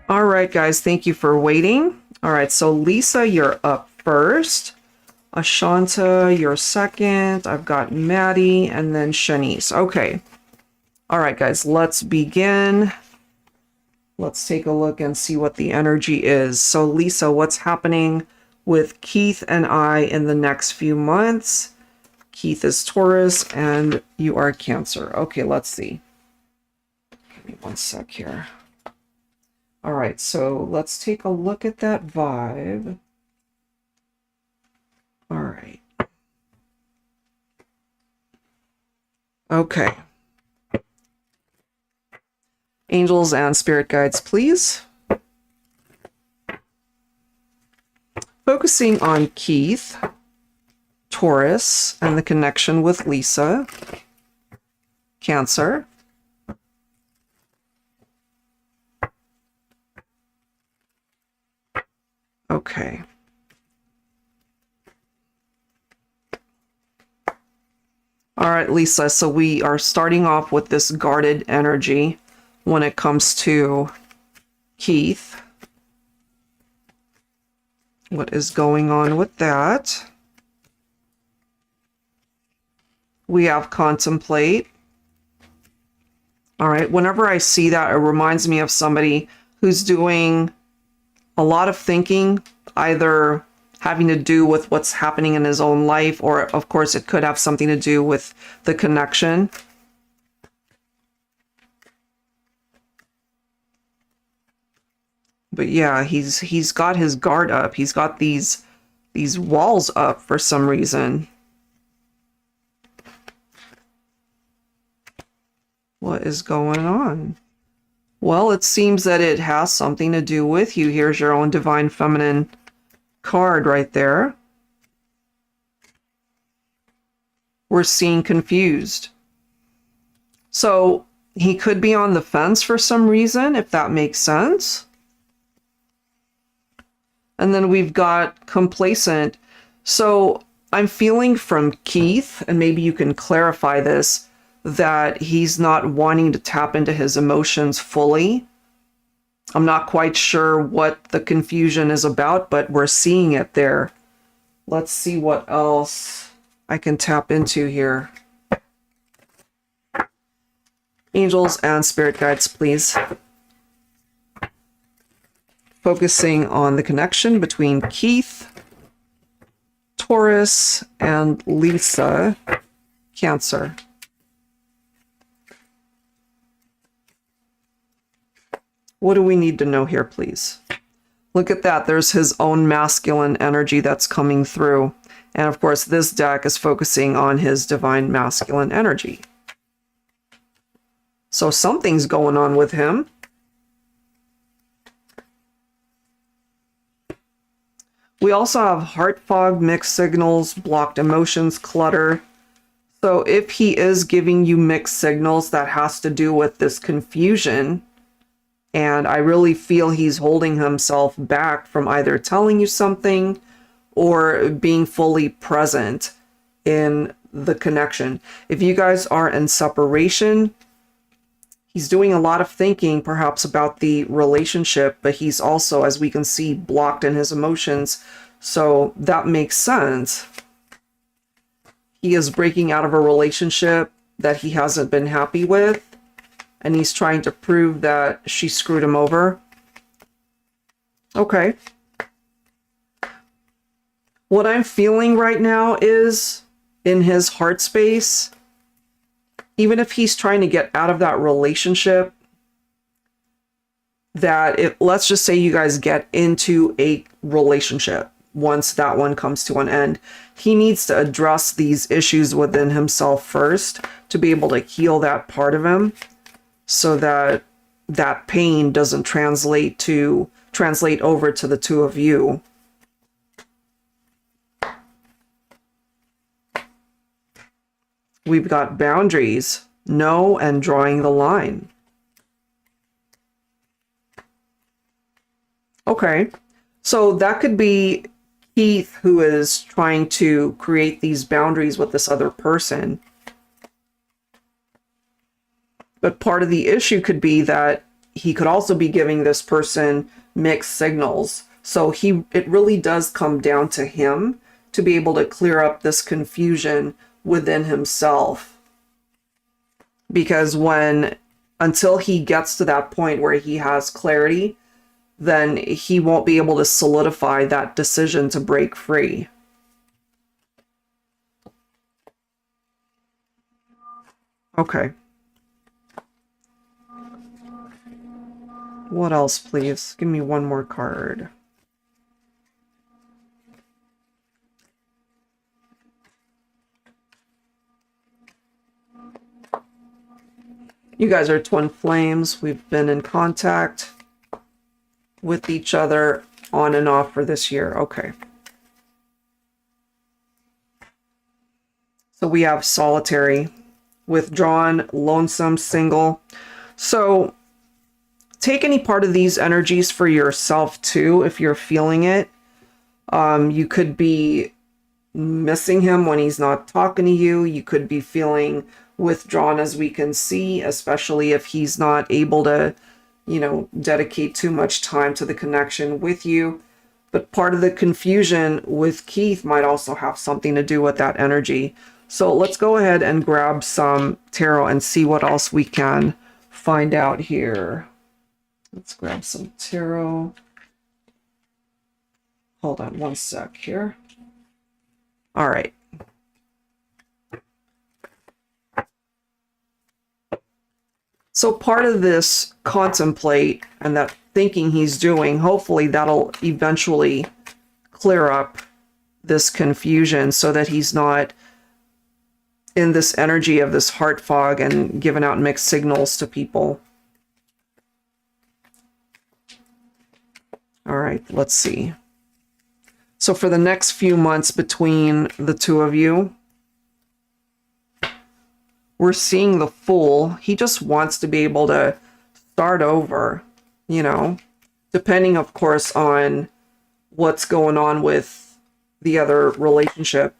[SPEAKER 1] All right, guys, thank you for waiting. All right, so Lisa, you're up first. Ashanta, you're second. I've got Maddie and then Shenise. Okay. All right, guys, let's begin. Let's take a look and see what the energy is. So Lisa, what's happening with Keith and I in the next few months? Keith is Taurus and you are Cancer. Okay, let's see. Give me 1 sec here. All right, so let's take a look at that vibe. All right. Okay. Angels and spirit guides, please. Focusing on Keith, Taurus, and the connection with Lisa, Cancer. Okay. All right, Lisa, so we are starting off with this guarded energy when it comes to Keith. What is going on with that? We have contemplate. All right, whenever I see that, it reminds me of somebody who's doing a lot of thinking, either having to do with what's happening in his own life, or of course it could have something to do with the connection. But yeah, he's got his guard up. He's got these walls up for some reason. What is going on? Well, it seems that it has something to do with you. Here's your own divine feminine card right there. We're seeing confused. So he could be on the fence for some reason, if that makes sense. And then we've got complacent. So I'm feeling from Keith, and maybe you can clarify this, that he's not wanting to tap into his emotions fully. I'm not quite sure what the confusion is about, but we're seeing it there. Let's see what else I can tap into here. Angels and spirit guides, please. Focusing on the connection between Keith, Taurus, and Lisa, Cancer. What do we need to know here, please? Look at that. There's his own masculine energy that's coming through. And of course, this deck is focusing on his divine masculine energy. So something's going on with him. We also have heart fog, mixed signals, blocked emotions, clutter. So if he is giving you mixed signals, that has to do with this confusion. And I really feel he's holding himself back from either telling you something or being fully present in the connection. If you guys are in separation, he's doing a lot of thinking perhaps about the relationship, but he's also, as we can see, blocked in his emotions. So that makes sense. He is breaking out of a relationship that he hasn't been happy with, and he's trying to prove that she screwed him over. Okay. What I'm feeling right now is, in his heart space, even if he's trying to get out of that relationship, that let's just say you guys get into a relationship, once that one comes to an end, he needs to address these issues within himself first to be able to heal that part of him, so that that pain doesn't translate over to the two of you. We've got boundaries, no, and drawing the line. Okay, so that could be Keith, who is trying to create these boundaries with this other person. But part of the issue could be that he could also be giving this person mixed signals. So it really does come down to him to be able to clear up this confusion within himself. Because until he gets to that point where he has clarity, then he won't be able to solidify that decision to break free. Okay. What else, please? Give me one more card. You guys are twin flames. We've been in contact with each other on and off for this year. Okay. So we have solitary, withdrawn, lonesome, single. So take any part of these energies for yourself too, if you're feeling it. You could be missing him when he's not talking to you. You could be feeling withdrawn, as we can see, especially if he's not able to, you know, dedicate too much time to the connection with you. But part of the confusion with Keith might also have something to do with that energy. So let's go ahead and grab some tarot and see what else we can find out here. Let's grab some tarot. Hold on one sec here. All right. So part of this contemplate and that thinking he's doing, hopefully that'll eventually clear up this confusion so that he's not in this energy of this heart fog and giving out mixed signals to people. All right, let's see. So for the next few months between the two of you, we're seeing the Fool. He just wants to be able to start over, you know, depending, of course, on what's going on with the other relationship.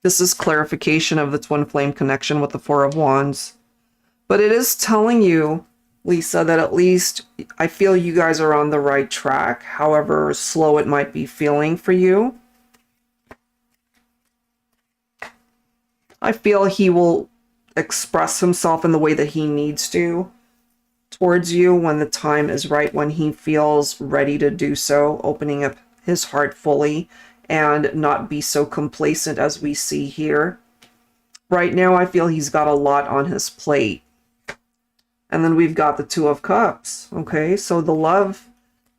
[SPEAKER 1] This is clarification of the twin flame connection with the Four of Wands. But it is telling you, Lisa, that at least I feel you guys are on the right track, however slow it might be feeling for you. I feel he will express himself in the way that he needs to towards you when the time is right, when he feels ready to do so, opening up his heart fully and not be so complacent as we see here. Right now, I feel he's got a lot on his plate. And then we've got the Two of Cups, okay? So the love,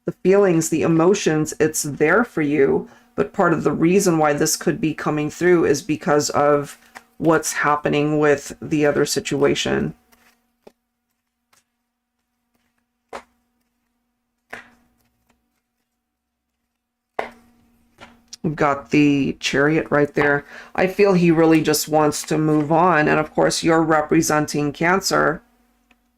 [SPEAKER 1] the feelings, the emotions, it's there for you. But part of the reason why this could be coming through is because of what's happening with the other situation. We've got the Chariot right there. I feel he really just wants to move on. And of course, you're representing Cancer.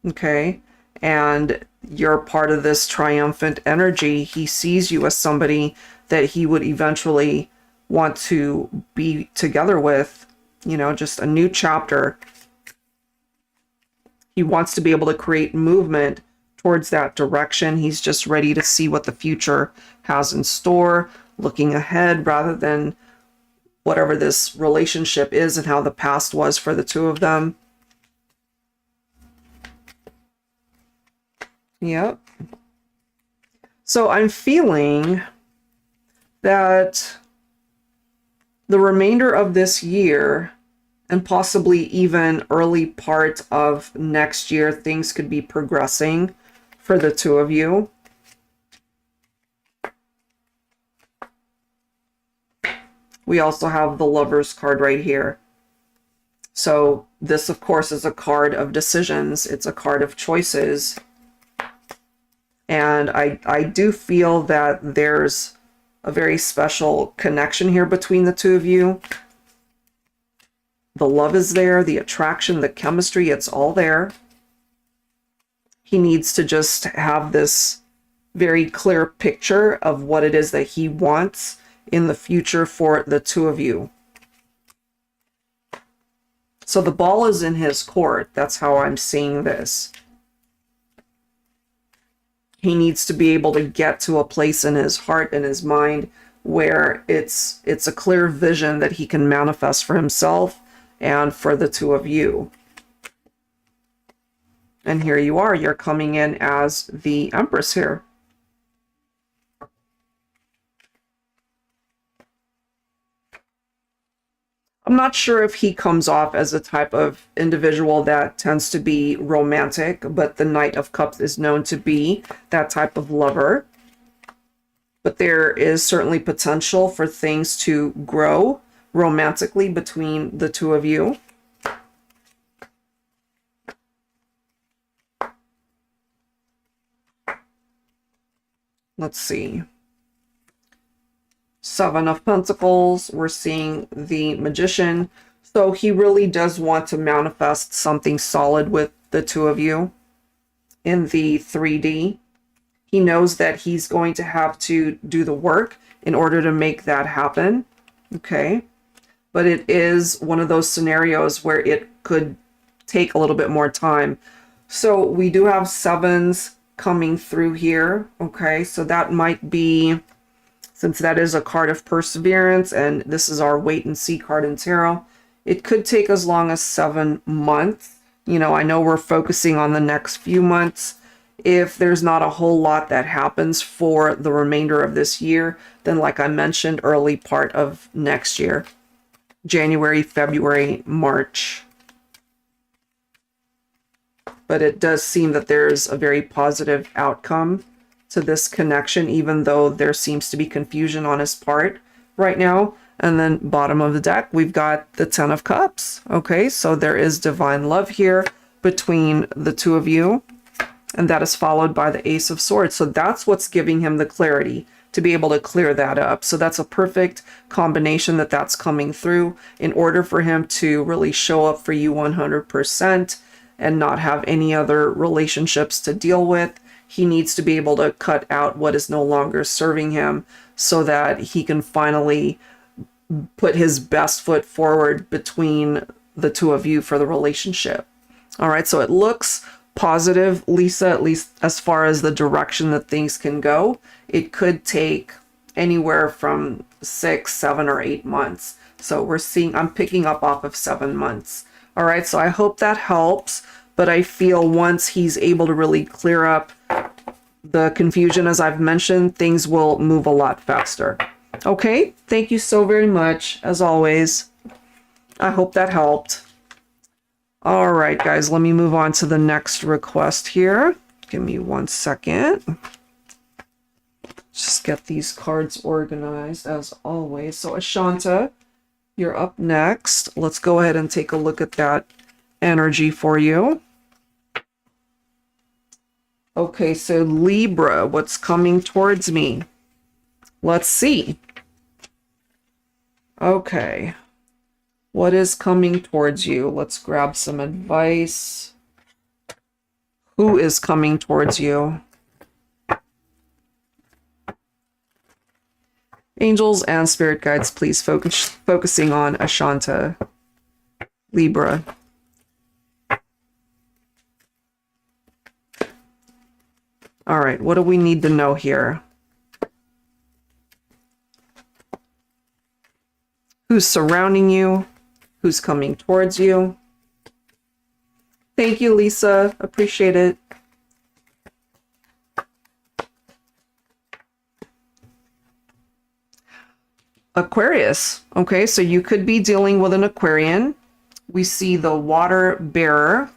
[SPEAKER 1] Okay, and you're part of this triumphant energy. He sees you as somebody that he would eventually want to be together with, you know, just a new chapter. He wants to be able to create movement towards that direction. He's just ready to see what the future has in store, looking ahead rather than whatever this relationship is and how the past was for the two of them. Yep. So I'm feeling that the remainder of this year and possibly even early part of next year, things could be progressing for the two of you. We also have the Lovers card right here. So this, of course, is a card of decisions. It's a card of choices. And I do feel that there's a very special connection here between the two of you. The love is there, the attraction, the chemistry, it's all there. He needs to just have this very clear picture of what it is that he wants in the future for the two of you. So the ball is in his court. That's how I'm seeing this. He needs to be able to get to a place in his heart and his mind where it's a clear vision that he can manifest for himself and for the two of you. And here you are. You're coming in as the Empress here. I'm not sure if he comes off as a type of individual that tends to be romantic, but the Knight of Cups is known to be that type of lover. But there is certainly potential for things to grow romantically between the two of you. Let's see. Seven of Pentacles, we're seeing the Magician. So he really does want to manifest something solid with the two of you in the 3D. He knows that he's going to have to do the work in order to make that happen. Okay. But it is one of those scenarios where it could take a little bit more time. So we do have sevens coming through here. Okay, so that might be, since that is a card of perseverance and this is our wait and see card in tarot, it could take as long as 7 months. You know, I know we're focusing on the next few months. If there's not a whole lot that happens for the remainder of this year, then like I mentioned, early part of next year, January, February, March. But it does seem that there's a very positive outcome to this connection, even though there seems to be confusion on his part right now. And then bottom of the deck, we've got the Ten of Cups. Okay, so there is divine love here between the two of you. And that is followed by the Ace of Swords. So that's what's giving him the clarity to be able to clear that up. So that's a perfect combination that's coming through in order for him to really show up for you 100% and not have any other relationships to deal with. He needs to be able to cut out what is no longer serving him so that he can finally put his best foot forward between the two of you for the relationship. All right, so it looks positive, Lisa, at least as far as the direction that things can go. It could take anywhere from 6, 7, or 8 months. So we're seeing, I'm picking up off of 7 months. All right, so I hope that helps. But I feel once he's able to really clear up the confusion, as I've mentioned, things will move a lot faster. Okay, thank you so very much, as always. I hope that helped. All right, guys, let me move on to the next request here. Give me 1 second. Just get these cards organized, as always. So, Ashanta, you're up next. Let's go ahead and take a look at that energy for you. Okay, so Libra, what's coming towards me? Let's see. Okay. What is coming towards you? Let's grab some advice. Who is coming towards you? Angels and spirit guides, please focusing on Ashanta, Libra. All right, what do we need to know here? Who's surrounding you? Who's coming towards you? Thank you, Lisa. Appreciate it. Aquarius. Okay, so you could be dealing with an Aquarian. We see the water bearer.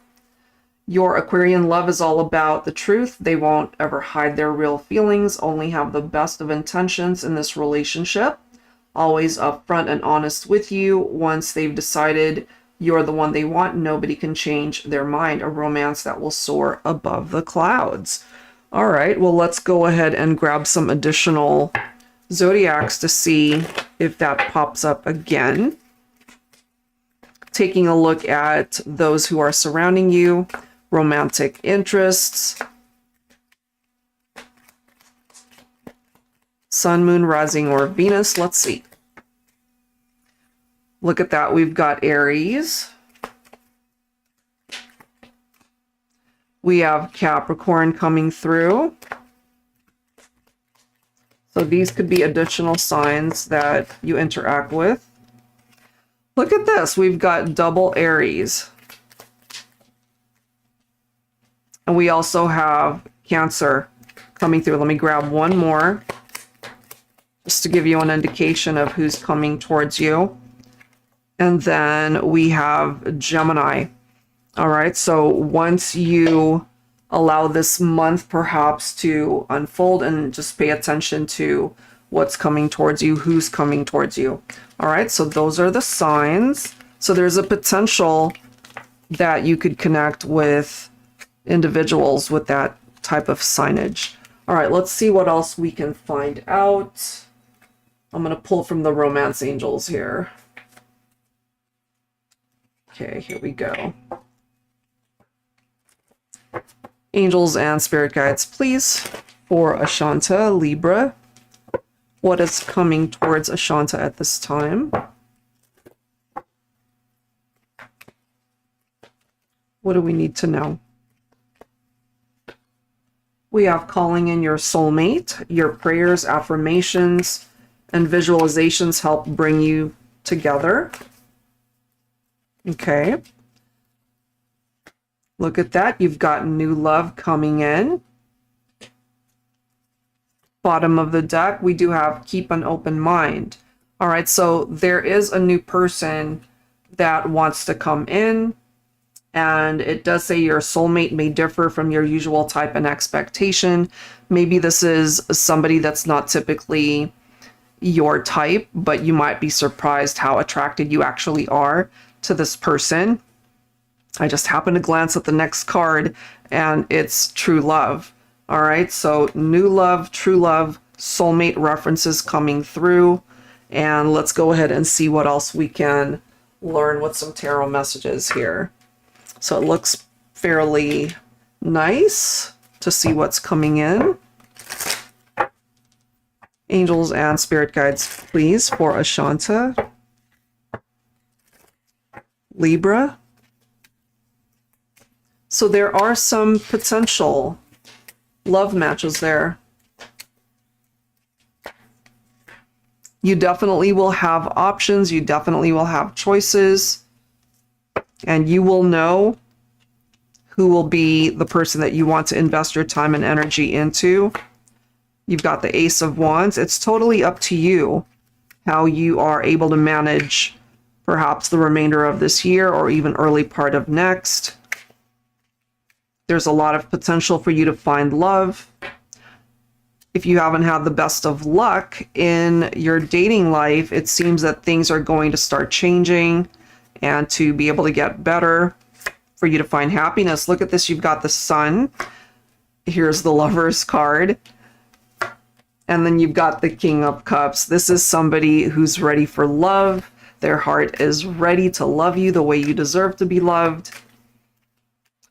[SPEAKER 1] Your Aquarian love is all about the truth. They won't ever hide their real feelings, only have the best of intentions in this relationship. Always upfront and honest with you. Once they've decided you're the one they want, nobody can change their mind. A romance that will soar above the clouds. All right, well, let's go ahead and grab some additional zodiacs to see if that pops up again. Taking a look at those who are surrounding you, romantic interests, Sun, Moon, Rising, or Venus. Let's see. Look at that. We've got Aries. We have Capricorn coming through. So these could be additional signs that you interact with. Look at this. We've got double Aries. And we also have Cancer coming through. Let me grab one more just to give you an indication of who's coming towards you. And then we have Gemini. All right, so once you allow this month perhaps to unfold and just pay attention to what's coming towards you, who's coming towards you. All right, so those are the signs. So there's a potential that you could connect with individuals with that type of signage. All right, let's see what else we can find out. I'm going to pull from the romance angels here. Okay, here we go. Angels and spirit guides, please, for Ashanta, Libra. What is coming towards Ashanta at this time? What do we need to know? We have calling in your soulmate. Your prayers, affirmations, and visualizations help bring you together. Okay. Look at that. You've got new love coming in. Bottom of the deck, we do have keep an open mind. All right, so there is a new person that wants to come in, and it does say your soulmate may differ from your usual type and expectation. Maybe this is somebody that's not typically your type, but you might be surprised how attracted you actually are to this person. I just happened to glance at the next card, and it's true love. All right, so new love, true love, soulmate references coming through. And let's go ahead and see what else we can learn with some tarot messages here. So it looks fairly nice to see what's coming in. Angels and spirit guides, please, for Ashanta. Libra. So there are some potential love matches there. You definitely will have options. You definitely will have choices. And you will know who will be the person that you want to invest your time and energy into. You've got the Ace of Wands. It's totally up to you how you are able to manage perhaps the remainder of this year or even early part of next. There's a lot of potential for you to find love. If you haven't had the best of luck in your dating life, it seems that things are going to start changing and to be able to get better for you to find happiness. Look at this. You've got the Sun. Here's the Lover's card. And then you've got the King of Cups. This is somebody who's ready for love. Their heart is ready to love you the way you deserve to be loved.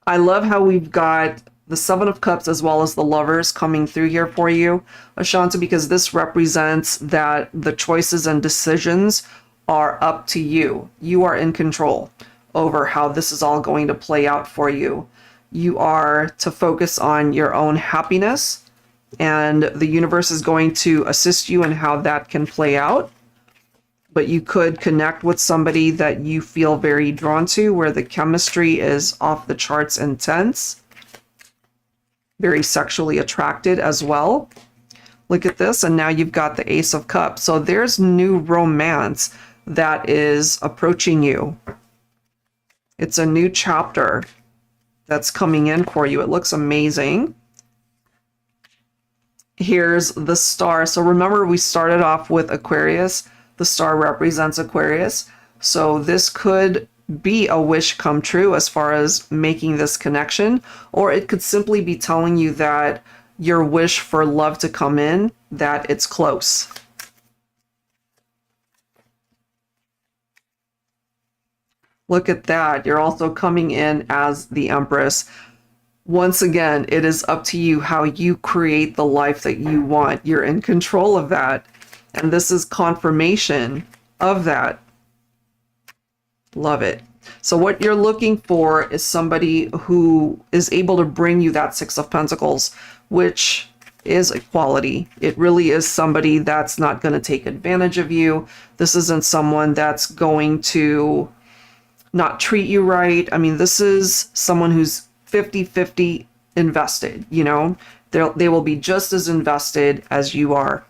[SPEAKER 1] I love how we've got the Seven of Cups as well as the Lovers coming through here for you, Ashanta, because this represents that the choices and decisions are up to you. You are in control over how this is all going to play out for you. You are to focus on your own happiness, and the universe is going to assist you in how that can play out. But you could connect with somebody that you feel very drawn to, where the chemistry is off the charts intense. Very sexually attracted as well. Look at this, and now you've got the Ace of Cups. So there's new romance that is approaching you. It's a new chapter that's coming in for you. It looks amazing. Here's the Star. So remember, we started off with Aquarius. The star represents Aquarius. So this could be a wish come true as far as making this connection, or it could simply be telling you that your wish for love to come in, that it's close. Look at that. You're also coming in as the Empress. Once again, it is up to you how you create the life that you want. You're in control of that. And this is confirmation of that. Love it. So what you're looking for is somebody who is able to bring you that Six of Pentacles, which is equality. It really is somebody that's not going to take advantage of you. This isn't someone that's going to not treat you right. I mean, this is someone who's 50-50 invested, you know? They will be just as invested as you are.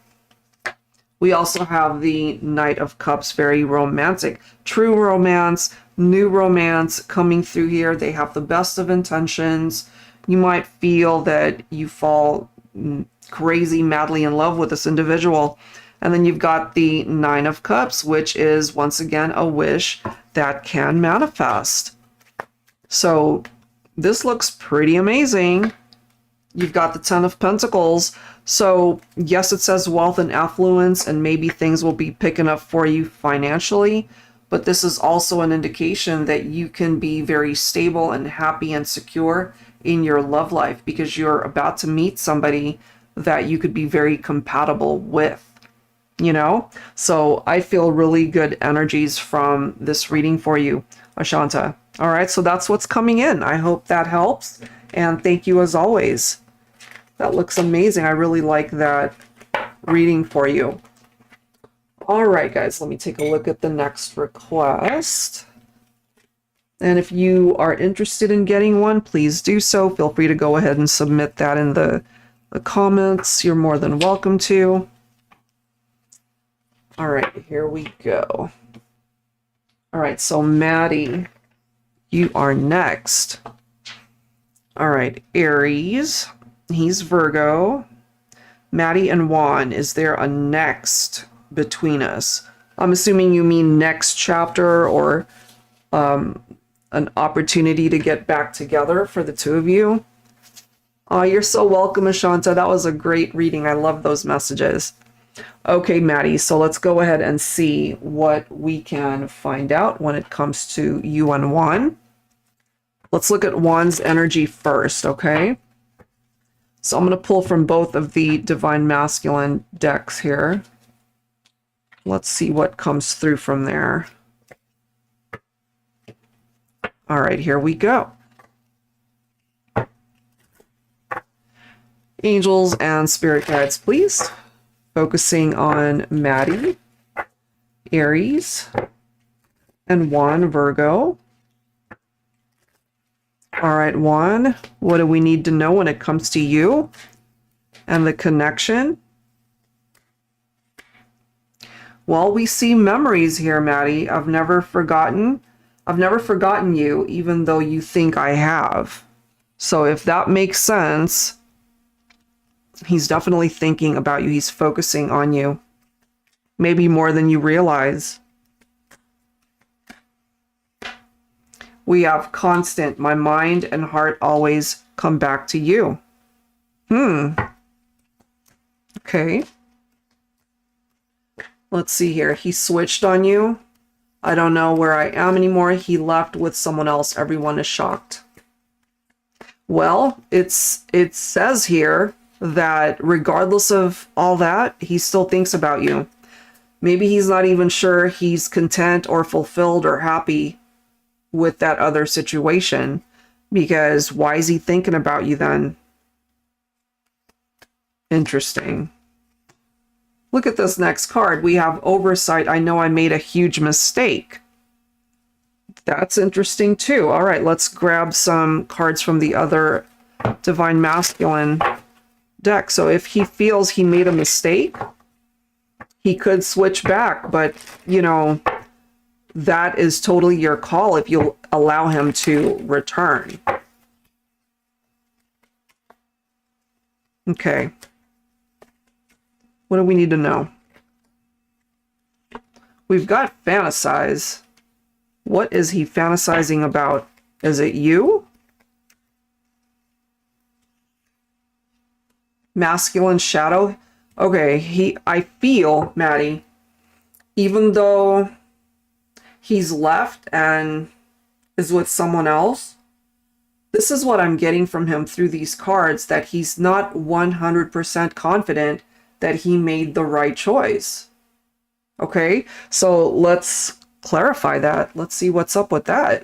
[SPEAKER 1] We also have the Knight of Cups, very romantic. True romance, new romance coming through here. They have the best of intentions. You might feel that you fall crazy, madly in love with this individual. And then you've got the Nine of Cups, which is, once again, a wish that can manifest. So this looks pretty amazing. You've got the Ten of Pentacles. So yes, it says wealth and affluence, and maybe things will be picking up for you financially. But this is also an indication that you can be very stable and happy and secure in your love life, because you're about to meet somebody that you could be very compatible with, you know? So I feel really good energies from this reading for you, Ashanta. All right, so that's what's coming in. I hope that helps. And thank you as always. That looks amazing. I really like that reading for you. All right, guys, let me take a look at the next request. And if you are interested in getting one, please do so. Feel free to go ahead and submit that in the comments. You're more than welcome to. All right, here we go. All right, so Maddie, you are next. All right, Aries, he's Virgo. Maddie and Juan, is there a next between us? I'm assuming you mean next chapter or an opportunity to get back together for the two of you. Oh, you're so welcome, Ashanta. That was a great reading. I love those messages. Okay, Maddie, so let's go ahead and see what we can find out when it comes to you and Juan. Let's look at Juan's energy first, okay? So I'm going to pull from both of the Divine Masculine decks here. Let's see what comes through from there. All right, here we go. Angels and spirit guides, please. Focusing on Maddie, Aries, and Juan, Virgo. All right, Juan, what do we need to know when it comes to you and the connection? Well, we see memories here, Maddie. I've never forgotten you, even though you think I have. So if that makes sense, he's definitely thinking about you. He's focusing on you. Maybe more than you realize. We have constant. My mind and heart always come back to you. Okay. Let's see here. He switched on you. I don't know where I am anymore. He left with someone else. Everyone is shocked. Well, it says here that regardless of all that, he still thinks about you. Maybe he's not even sure he's content or fulfilled or happy with that other situation, because why is he thinking about you then? Interesting. Look at this next card. We have oversight. I know I made a huge mistake. That's interesting too. All right, let's grab some cards from the other Divine Masculine deck. So if he feels he made a mistake, he could switch back, but you know, that is totally your call if you'll allow him to return. Okay. What do we need to know? We've got fantasize. What is he fantasizing about? Is it you? Masculine shadow? Okay, I feel, Maddie, even though he's left and is with someone else, this is what I'm getting from him through these cards, that he's not 100% confident that he made the right choice. Okay, so let's clarify that. Let's see what's up with that.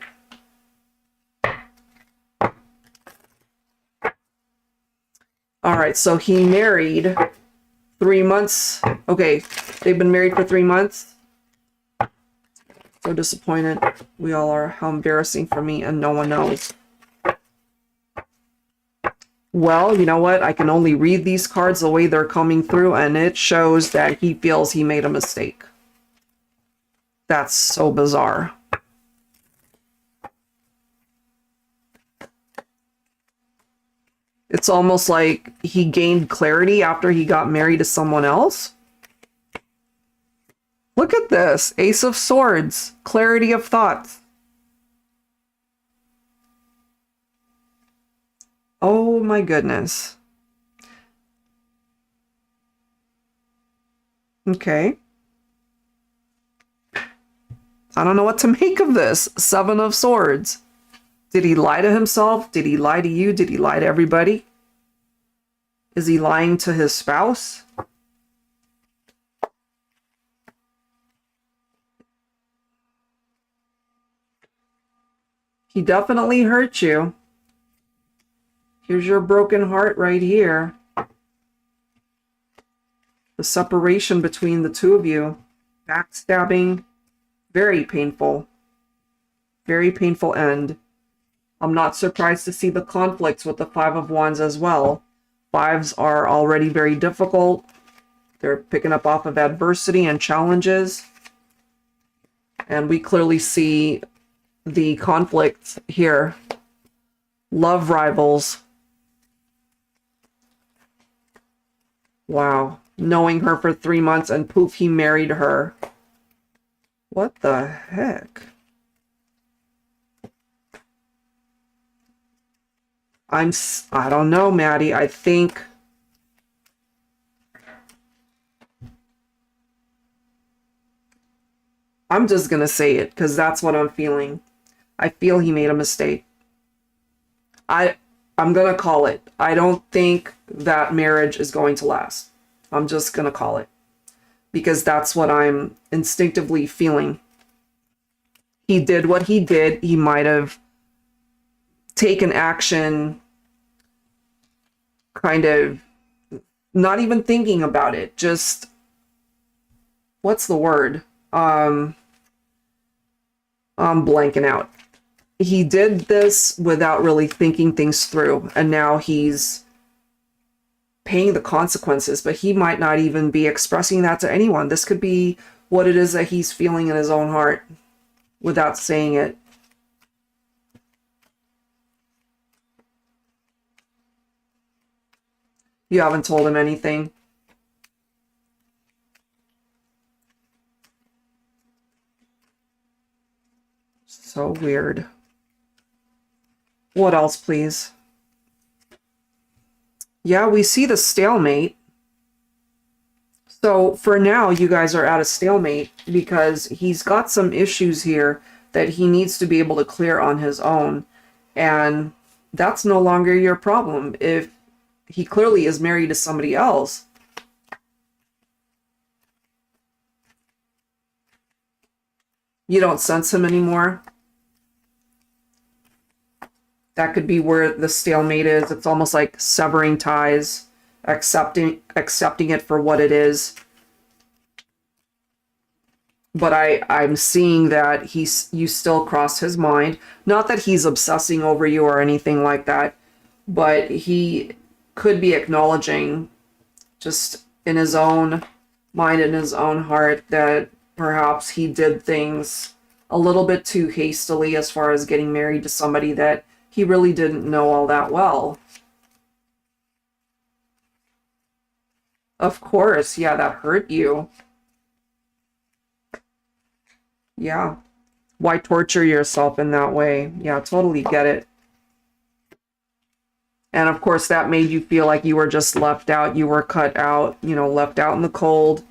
[SPEAKER 1] All right, so he married 3 months. Okay, they've been married for 3 months. So disappointed. We all are. How embarrassing for me, and no one knows. Well, you know what? I can only read these cards the way they're coming through, and it shows that he feels he made a mistake. That's so bizarre. It's almost like he gained clarity after he got married to someone else. Look at this. Ace of Swords. Clarity of thoughts. Oh my goodness. Okay. I don't know what to make of this. Seven of Swords. Did he lie to himself? Did he lie to you? Did he lie to everybody? Is he lying to his spouse? He definitely hurt you. Here's your broken heart right here. The separation between the two of you. Backstabbing. Very painful. Very painful end. I'm not surprised to see the conflicts with the Five of Wands as well. Fives are already very difficult. They're picking up off of adversity and challenges. And we clearly see the conflict here. Love rivals. Wow. Knowing her for 3 months and poof, he married her. What the heck? I don't know, Maddie. I think I'm just gonna say it because that's what I'm feeling. I feel he made a mistake. I'm gonna call it. I don't think that marriage is going to last. I'm just gonna call it because that's what I'm instinctively feeling. He did what he did. He might have taken action, kind of not even thinking about it. Just what's the word? I'm blanking out. He did this without really thinking things through, and now he's paying the consequences, but he might not even be expressing that to anyone. This could be what it is that he's feeling in his own heart without saying it. You haven't told him anything. So weird. What else, please? Yeah, we see the stalemate. So for now, you guys are at a stalemate because he's got some issues here that he needs to be able to clear on his own. And that's no longer your problem. If he clearly is married to somebody else, you don't sense him anymore. That could be where the stalemate is. It's almost like severing ties, accepting it for what it is. But I'm seeing that you still cross his mind. Not that he's obsessing over you or anything like that, but he could be acknowledging just in his own mind, in his own heart, that perhaps he did things a little bit too hastily as far as getting married to somebody that he really didn't know all that well. Of course, yeah, that hurt you. Yeah. Why torture yourself in that way? Yeah, totally get it. And of course, that made you feel like you were just left out. You were cut out, left out in the cold.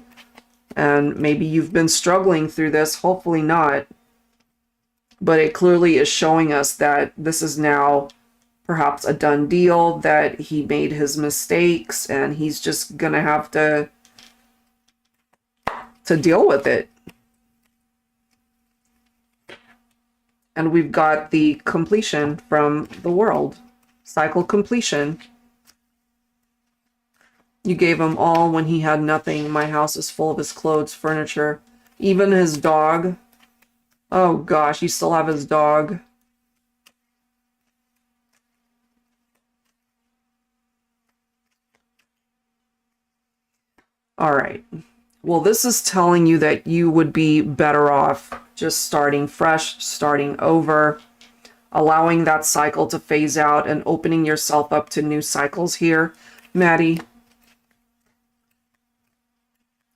[SPEAKER 1] And maybe you've been struggling through this. Hopefully not. But it clearly is showing us that this is now perhaps a done deal, that he made his mistakes and he's just gonna have to deal with it. And we've got the completion from the world. Cycle completion. You gave him all when he had nothing. My house is full of his clothes, furniture, even his dog. Oh gosh, you still have his dog. All right. Well, this is telling you that you would be better off just starting fresh, starting over, allowing that cycle to phase out and opening yourself up to new cycles here, Maddie.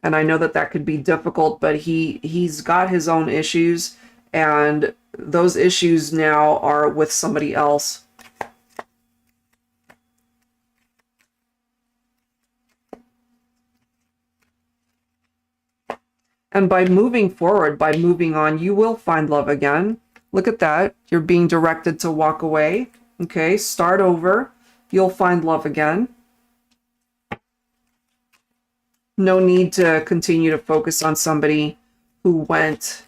[SPEAKER 1] And I know that that could be difficult, but he's got his own issues, and those issues now are with somebody else. And by moving forward, by moving on, you will find love again. Look at that. You're being directed to walk away. Okay, start over. You'll find love again. No need to continue to focus on somebody who went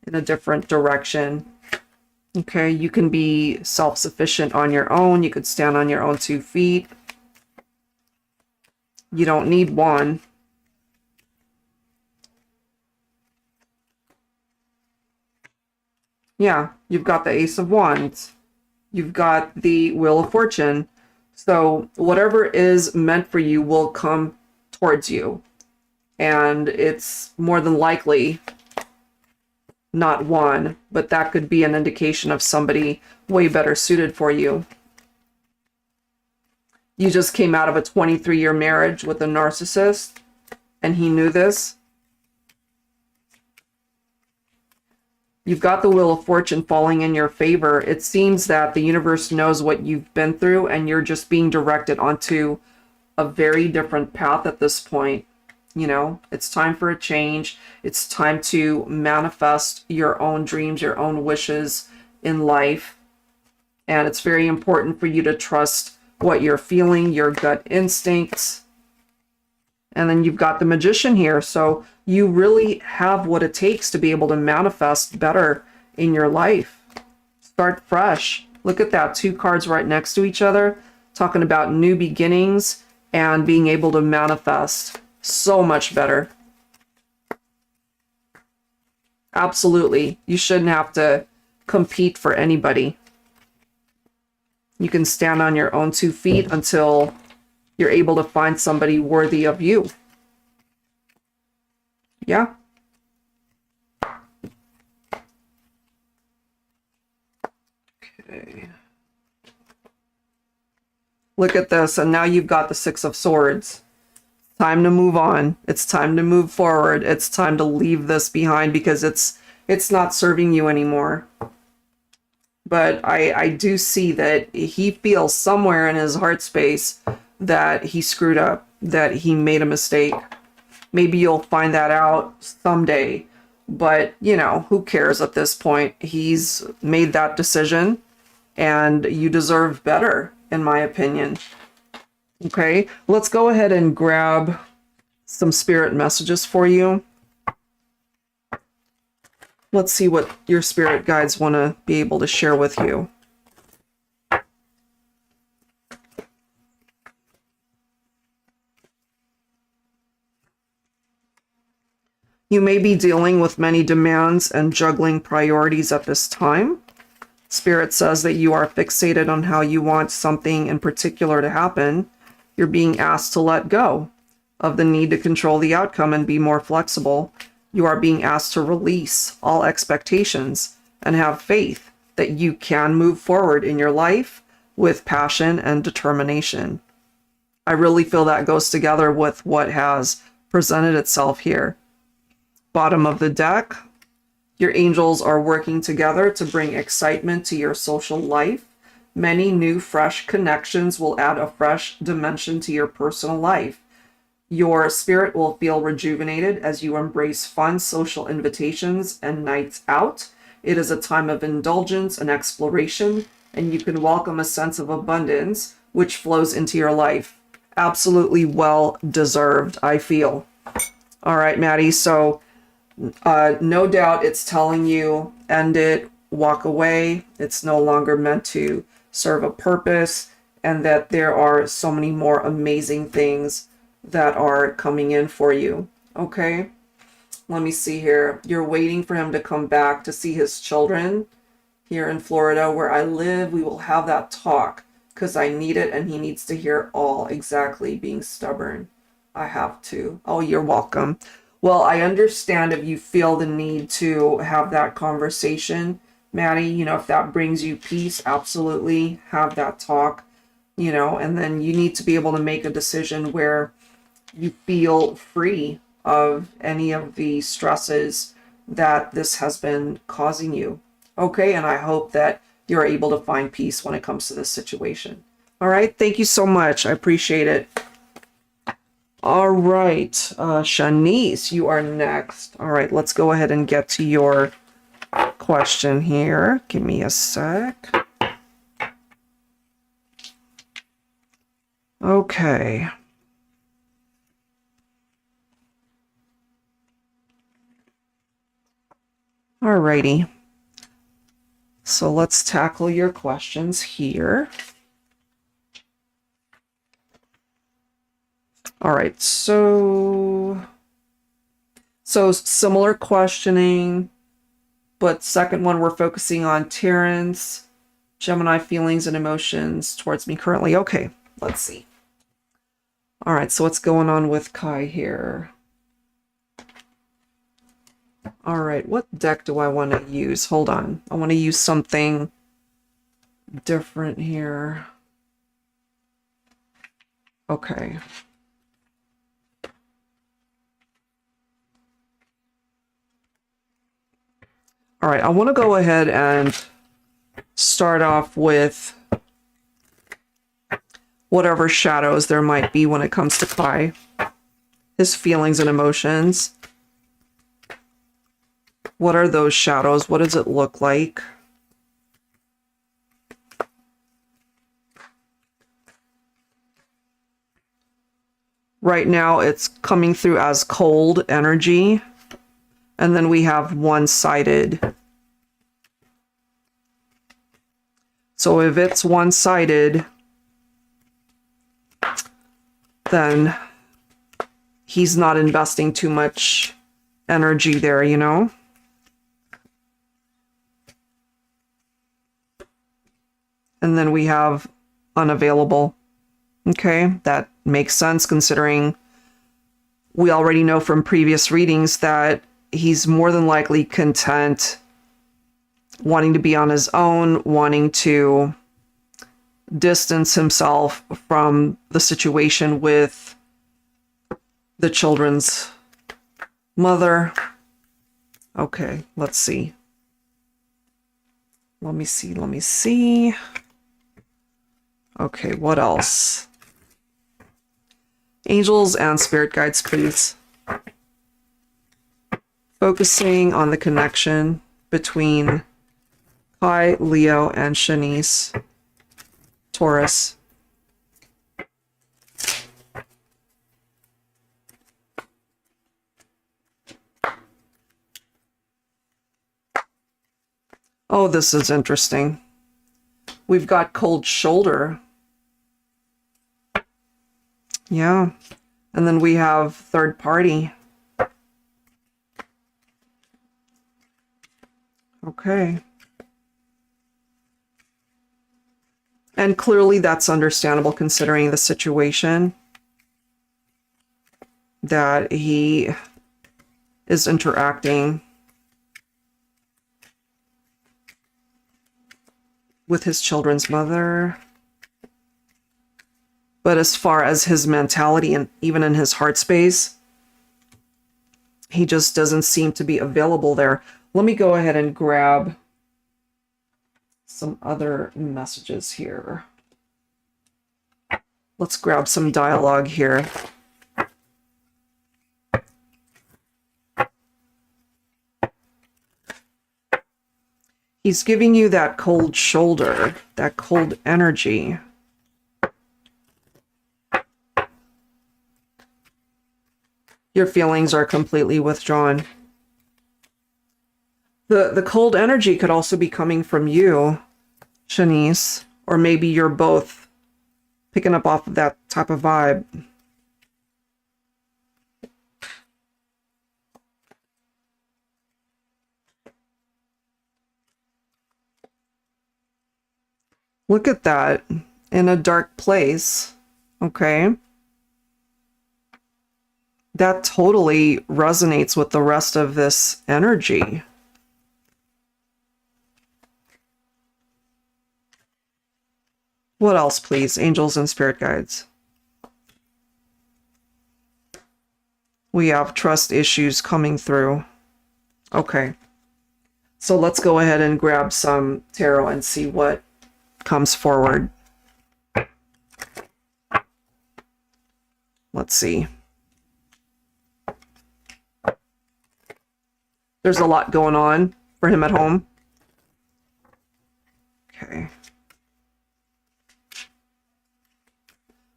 [SPEAKER 1] in a different direction. Okay, you can be self-sufficient on your own. You could stand on your own 2 feet. You don't need one. Yeah, you've got the Ace of Wands. You've got the Wheel of Fortune. So whatever is meant for you will come towards you. And it's more than likely not one, but that could be an indication of somebody way better suited for you. You just came out of a 23-year marriage with a narcissist, and he knew this. You've got the Wheel of Fortune falling in your favor. It seems that the universe knows what you've been through, and you're just being directed onto a very different path at this point. You know, it's time for a change. It's time to manifest your own dreams, your own wishes in life. And it's very important for you to trust what you're feeling, your gut instincts. And then you've got the Magician here. So you really have what it takes to be able to manifest better in your life. Start fresh. Look at that. 2 cards right next to each other, talking about new beginnings and being able to manifest so much better. Absolutely. You shouldn't have to compete for anybody. You can stand on your own 2 feet until you're able to find somebody worthy of you. Yeah. Okay. Look at this, and now you've got the 6 of Swords. Time to move on. It's time to move forward. It's time to leave this behind because it's not serving you anymore. But I do see that he feels somewhere in his heart space that he screwed up, that he made a mistake. Maybe you'll find that out someday. But, you know, who cares at this point? He's made that decision, and you deserve better, in my opinion. Okay, let's go ahead and grab some spirit messages for you. Let's see what your spirit guides want to be able to share with you. You may be dealing with many demands and juggling priorities at this time. Spirit says that you are fixated on how you want something in particular to happen. You're being asked to let go of the need to control the outcome and be more flexible. You are being asked to release all expectations and have faith that you can move forward in your life with passion and determination. I really feel that goes together with what has presented itself here. Bottom of the deck, your angels are working together to bring excitement to your social life. Many new, fresh connections will add a fresh dimension to your personal life. Your spirit will feel rejuvenated as you embrace fun social invitations and nights out. It is a time of indulgence and exploration, and you can welcome a sense of abundance which flows into your life. Absolutely well deserved, I feel. All right, Maddie, so no doubt it's telling you end it, walk away. It's no longer meant to serve a purpose, and that there are so many more amazing things that are coming in for you. Okay, let me see here. You're waiting for him to come back to see his children here in Florida where I live. We will have that talk because I need it, and he needs to hear all. Exactly, being stubborn. I have to. Oh, you're welcome. Well, I understand if you feel the need to have that conversation, Maddie. You know, if that brings you peace, absolutely have that talk, you know, and then you need to be able to make a decision where you feel free of any of the stresses that this has been causing you. Okay, and I hope that you're able to find peace when it comes to this situation. All right, thank you so much. I appreciate it. All right, Shenise, you are next. All right, let's go ahead and get to your question here. Give me a sec. Okay. All righty. So let's tackle your questions here. All right, so similar questioning, but second one we're focusing on Terrence, Gemini feelings and emotions towards me currently. Okay, let's see. All right, so what's going on with Kai here? All right, what deck do I want to use? Hold on. I want to use something different here. Okay. All right, I want to go ahead and start off with whatever shadows there might be when it comes to Kai, his feelings and emotions. What are those shadows? What does it look like? Right now, it's coming through as cold energy, and then we have one-sided. So if it's one-sided, then he's not investing too much energy there, you know? And then we have unavailable. Okay, that makes sense considering we already know from previous readings that he's more than likely content, wanting to be on his own, wanting to distance himself from the situation with the children's mother. Okay, let's see. Let me see. Okay, what else? Angels and spirit guides, please. Focusing on the connection between Kai, Leo, and Shenise, Taurus. Oh, this is interesting. We've got cold shoulder. Yeah. And then we have third party. Okay. And clearly that's understandable considering the situation that he is interacting with his children's mother. But as far as his mentality and even in his heart space, he just doesn't seem to be available there. Let me go ahead and grab some other messages here. Let's grab some dialogue here. He's giving you that cold shoulder, that cold energy. Your feelings are completely withdrawn. The cold energy could also be coming from you, Shenise, or maybe you're both picking up off of that type of vibe. Look at that, in a dark place, okay? That totally resonates with the rest of this energy. What else, please? Angels and spirit guides. We have trust issues coming through. Okay. So let's go ahead and grab some tarot and see what comes forward. Let's see. There's a lot going on for him at home. Okay.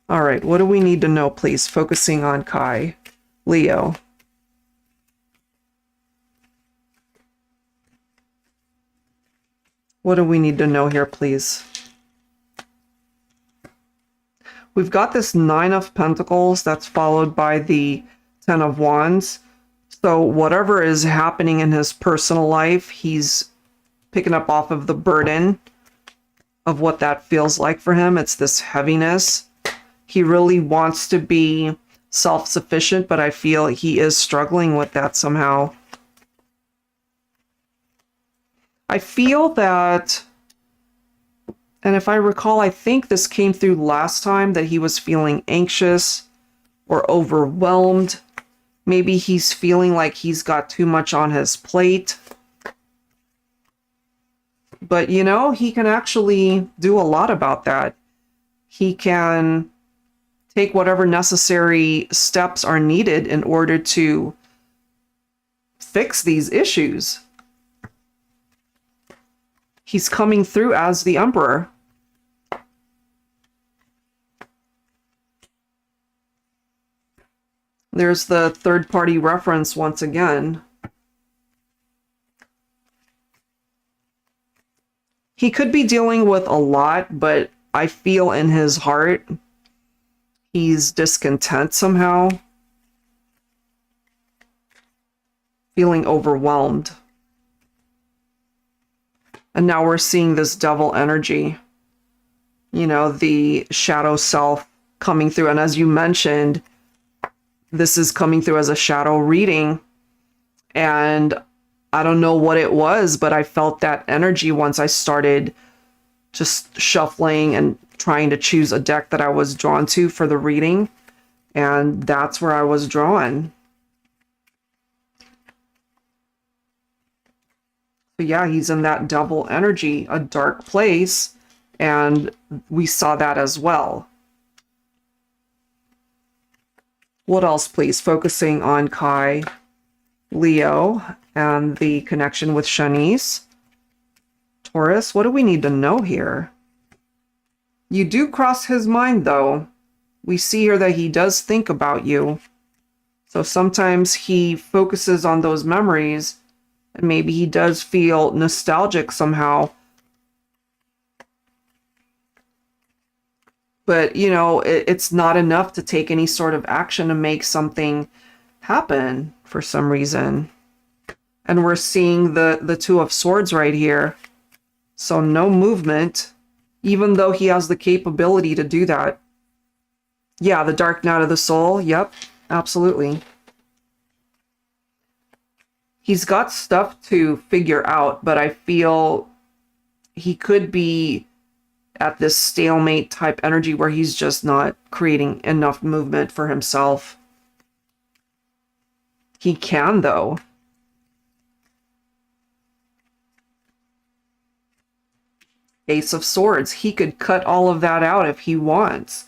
[SPEAKER 1] All right, what do we need to know, please? Focusing on Kai. Leo. What do we need to know here, please? We've got this 9 of Pentacles that's followed by the 10 of Wands. So whatever is happening in his personal life, he's picking up off of the burden of what that feels like for him. It's this heaviness. He really wants to be self-sufficient, but I feel he is struggling with that somehow. I feel that, and if I recall, I think this came through last time, that he was feeling anxious or overwhelmed. Maybe he's feeling like he's got too much on his plate. But, you know, he can actually do a lot about that. He can take whatever necessary steps are needed in order to fix these issues. He's coming through as the Emperor. There's the third-party reference once again. He could be dealing with a lot, but I feel in his heart he's discontent somehow. Feeling overwhelmed. And now we're seeing this devil energy. You know, the shadow self coming through. And as you mentioned, this is coming through as a shadow reading. And I don't know what it was, but I felt that energy once I started just shuffling and trying to choose a deck that I was drawn to for the reading. And that's where I was drawn. But yeah, he's in that devil energy, a dark place, and we saw that as well. What else, please? Focusing on Kai, Leo, and the connection with Shenise. Taurus, what do we need to know here? You do cross his mind, though. We see here that he does think about you. So sometimes he focuses on those memories, and maybe he does feel nostalgic somehow. But, you know, it's not enough to take any sort of action to make something happen for some reason. And we're seeing the Two of Swords right here. So no movement, even though he has the capability to do that. Yeah, the Dark Night of the Soul. Yep, absolutely. He's got stuff to figure out, but I feel he could be at this stalemate type energy where he's just not creating enough movement for himself. He can, though. Ace of Swords. He could cut all of that out if he wants.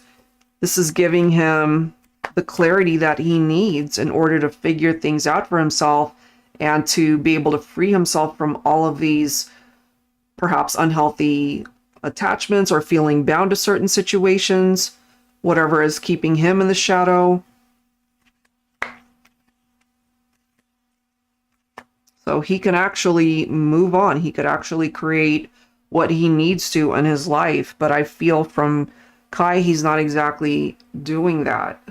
[SPEAKER 1] This is giving him the clarity that he needs in order to figure things out for himself and to be able to free himself from all of these perhaps unhealthy attachments or feeling bound to certain situations, whatever is keeping him in the shadow. So he can actually move on. He could actually create what he needs to in his life. But I feel from Kai, he's not exactly doing that.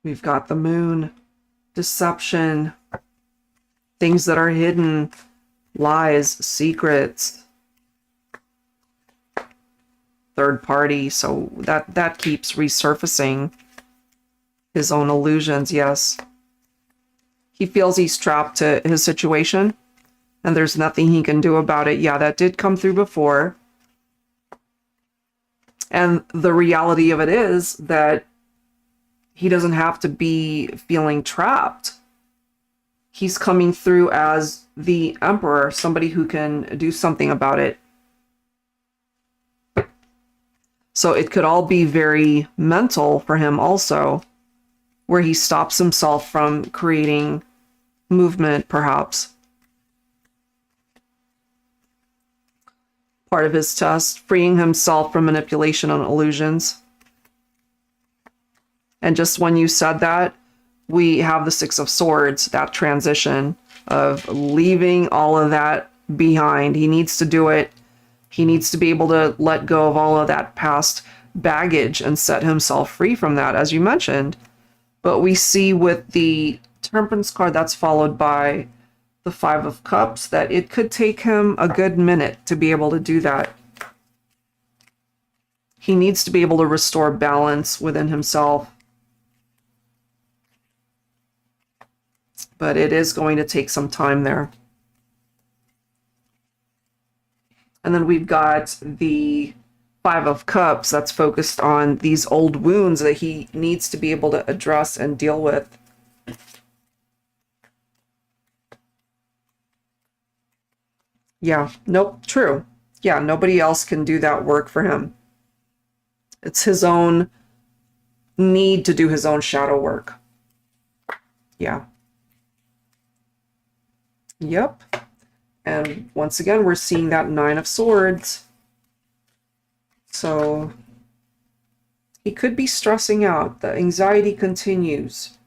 [SPEAKER 1] We've got the Moon, deception, things that are hidden, lies, secrets, third party. So that keeps resurfacing. His own illusions, yes. He feels he's trapped to his situation, and there's nothing he can do about it. Yeah, that did come through before. And the reality of it is that he doesn't have to be feeling trapped. He's coming through as the Emperor, somebody who can do something about it. So it could all be very mental for him also, where he stops himself from creating movement, perhaps. Part of his test, freeing himself from manipulation and illusions. And just when you said that, we have the Six of Swords, that transition of leaving all of that behind. He needs to do it. He needs to be able to let go of all of that past baggage and set himself free from that, as you mentioned. But we see with the Temperance card, that's followed by the Five of Cups, that it could take him a good minute to be able to do that. He needs to be able to restore balance within himself. But it is going to take some time there. And then we've got the Five of Cups that's focused on these old wounds that he needs to be able to address and deal with. Yeah, nope, true. Yeah, nobody else can do that work for him. It's his own need to do his own shadow work. Yeah. Yep. And once again, we're seeing that Nine of Swords. So he could be stressing out. The anxiety continues.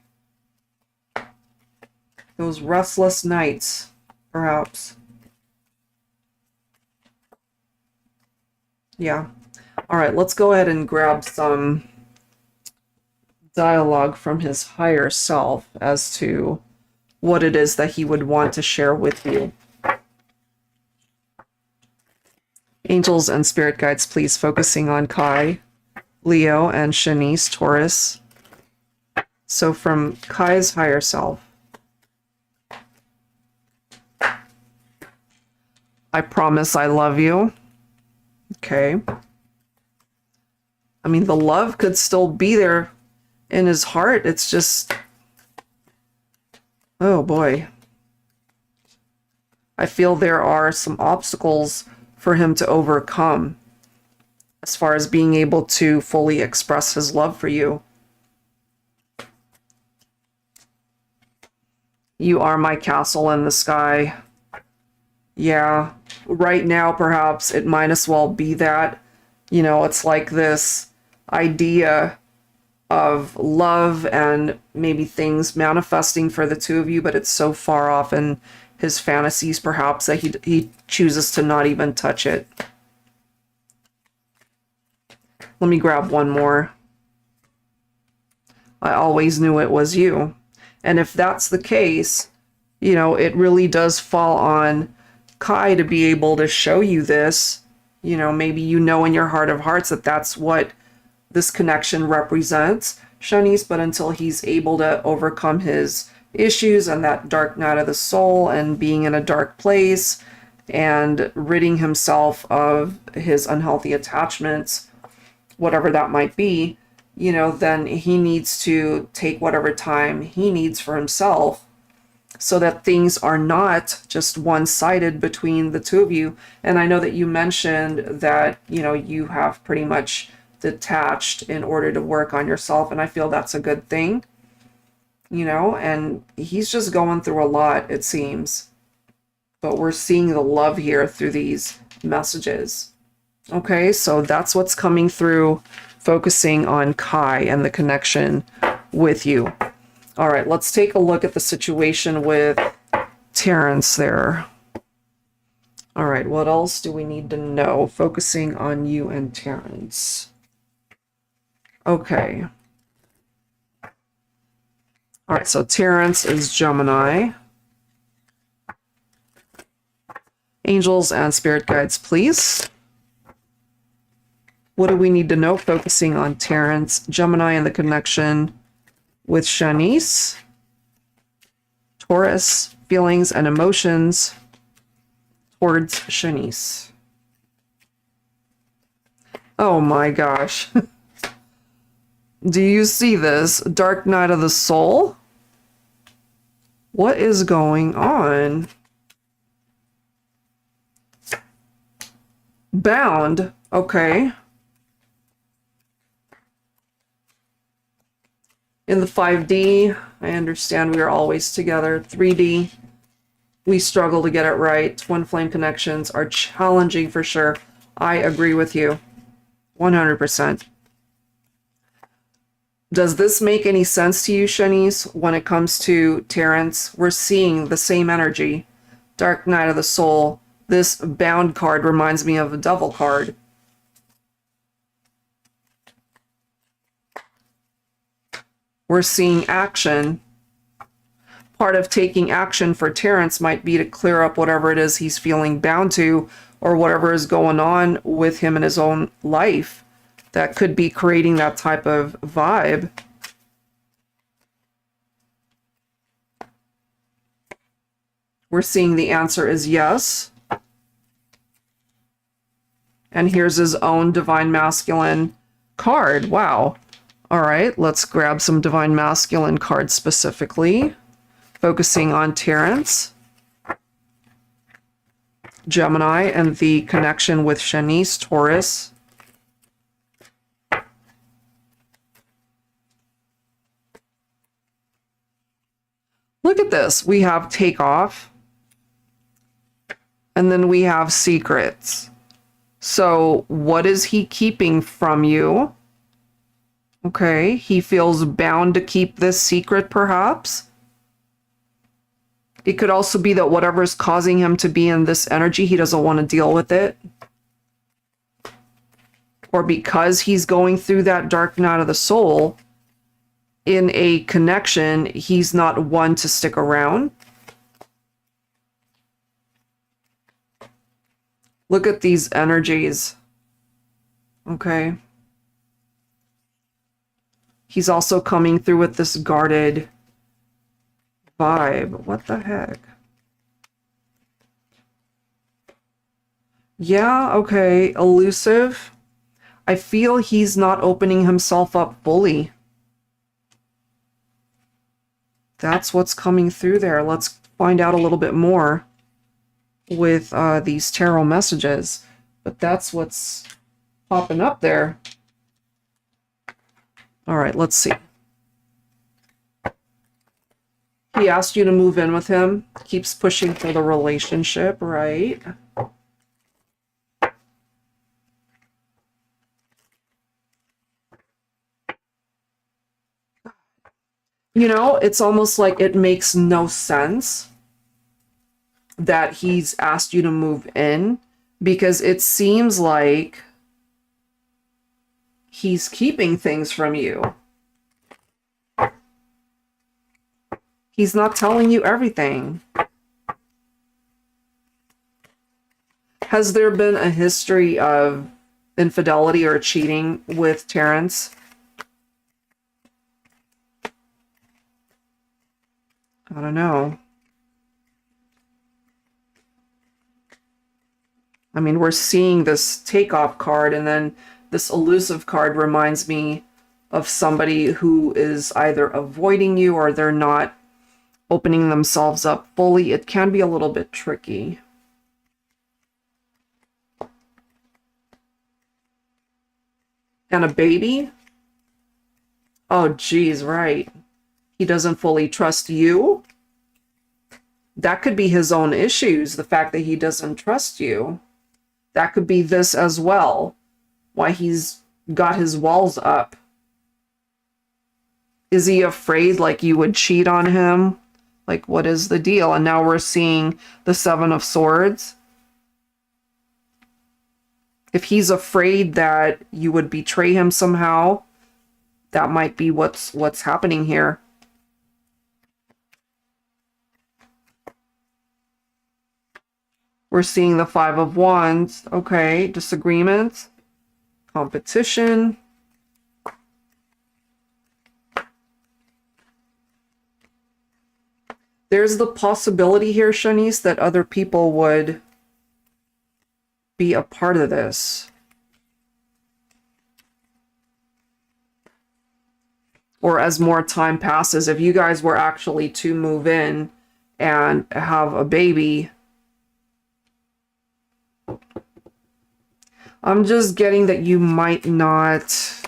[SPEAKER 1] Those restless nights, perhaps. Yeah. All right, let's go ahead and grab some dialogue from his higher self as to what it is that he would want to share with you. Angels and spirit guides, please, focusing on Kai, Leo, and Shenise, Taurus. So from Kai's higher self, I promise I love you. Okay. I mean, the love could still be there in his heart. It's just, oh boy. I feel there are some obstacles for him to overcome as far as being able to fully express his love for you. You are my castle in the sky. Yeah, right now perhaps it might as well be that. You know, it's like this idea of love and maybe things manifesting for the two of you, but it's so far off in his fantasies perhaps that he chooses to not even touch it. Let me grab one more. I always knew it was you. And if that's the case, you know, it really does fall on Kai to be able to show you this. You know, maybe you know in your heart of hearts that that's what this connection represents, Shenise, but until he's able to overcome his issues and that dark night of the soul and being in a dark place and ridding himself of his unhealthy attachments, whatever that might be, you know, then he needs to take whatever time he needs for himself so that things are not just one-sided between the two of you. And I know that you mentioned that, you know, you have pretty much detached in order to work on yourself, and I feel that's a good thing, you know, and he's just going through a lot, it seems. But we're seeing the love here through these messages. Okay, so that's what's coming through, focusing on Kai and the connection with you. All right, let's take a look at the situation with Terrence there. All right, what else do we need to know? Focusing on you and Terrence. Okay. All right, so Terrence is Gemini. Angels and spirit guides, please. What do we need to know? Focusing on Terrence, Gemini, and the connection with Shenise, Taurus, feelings and emotions towards Shenise. Oh my gosh. Do you see this? Dark night of the soul? What is going on? Bound. Okay. In the 5D, I understand we are always together. 3D, we struggle to get it right. Twin flame connections are challenging for sure. I agree with you. 100%. Does this make any sense to you, Shenise? When it comes to Terrence, we're seeing the same energy. Dark Night of the Soul. This bound card reminds me of a Devil card. We're seeing action. Part of taking action for Terrence might be to clear up whatever it is he's feeling bound to, or whatever is going on with him in his own life that could be creating that type of vibe. We're seeing the answer is yes. And here's his own Divine Masculine card. Wow. All right, let's grab some Divine Masculine cards specifically, focusing on Terrence, Gemini, and the connection with Shenise, Taurus. Look at this. We have Takeoff, and then we have Secrets. So what is he keeping from you? Okay, he feels bound to keep this secret, perhaps. It could also be that whatever is causing him to be in this energy, he doesn't want to deal with it. Or because he's going through that dark night of the soul, in a connection, he's not one to stick around. Look at these energies. Okay. He's also coming through with this guarded vibe. What the heck? Yeah, okay. Elusive. I feel he's not opening himself up fully. That's what's coming through there. Let's find out a little bit more with these tarot messages. But that's what's popping up there. All right, let's see. He asked you to move in with him. Keeps pushing for the relationship, right? You know, it's almost like it makes no sense that he's asked you to move in, because it seems like he's keeping things from you. He's not telling you everything. Has there been a history of infidelity or cheating with Terrence? I don't know. I mean, we're seeing this Takeoff card, and then this Elusive card reminds me of somebody who is either avoiding you or they're not opening themselves up fully. It can be a little bit tricky. And a baby? Oh, geez, right. He doesn't fully trust you. That could be his own issues, the fact that he doesn't trust you. That could be this as well, why he's got his walls up. Is he afraid like you would cheat on him? Like, what is the deal? And now we're seeing the Seven of Swords. If he's afraid that you would betray him somehow, that might be what's happening here. We're seeing the Five of Wands. Okay, disagreements, competition. There's the possibility here, Shenise, that other people would be a part of this. Or as more time passes, if you guys were actually to move in and have a baby, I'm just getting that you might not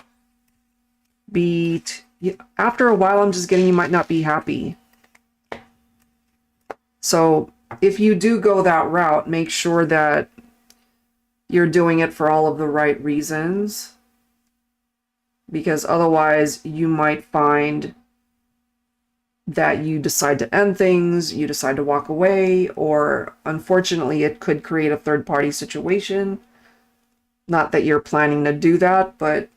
[SPEAKER 1] be... After a while, I'm just getting you might not be happy. So if you do go that route, make sure that you're doing it for all of the right reasons. because otherwise you might find that you decide to end things, you decide to walk away, or unfortunately it could create a third-party situation. Not that you're planning to do that, but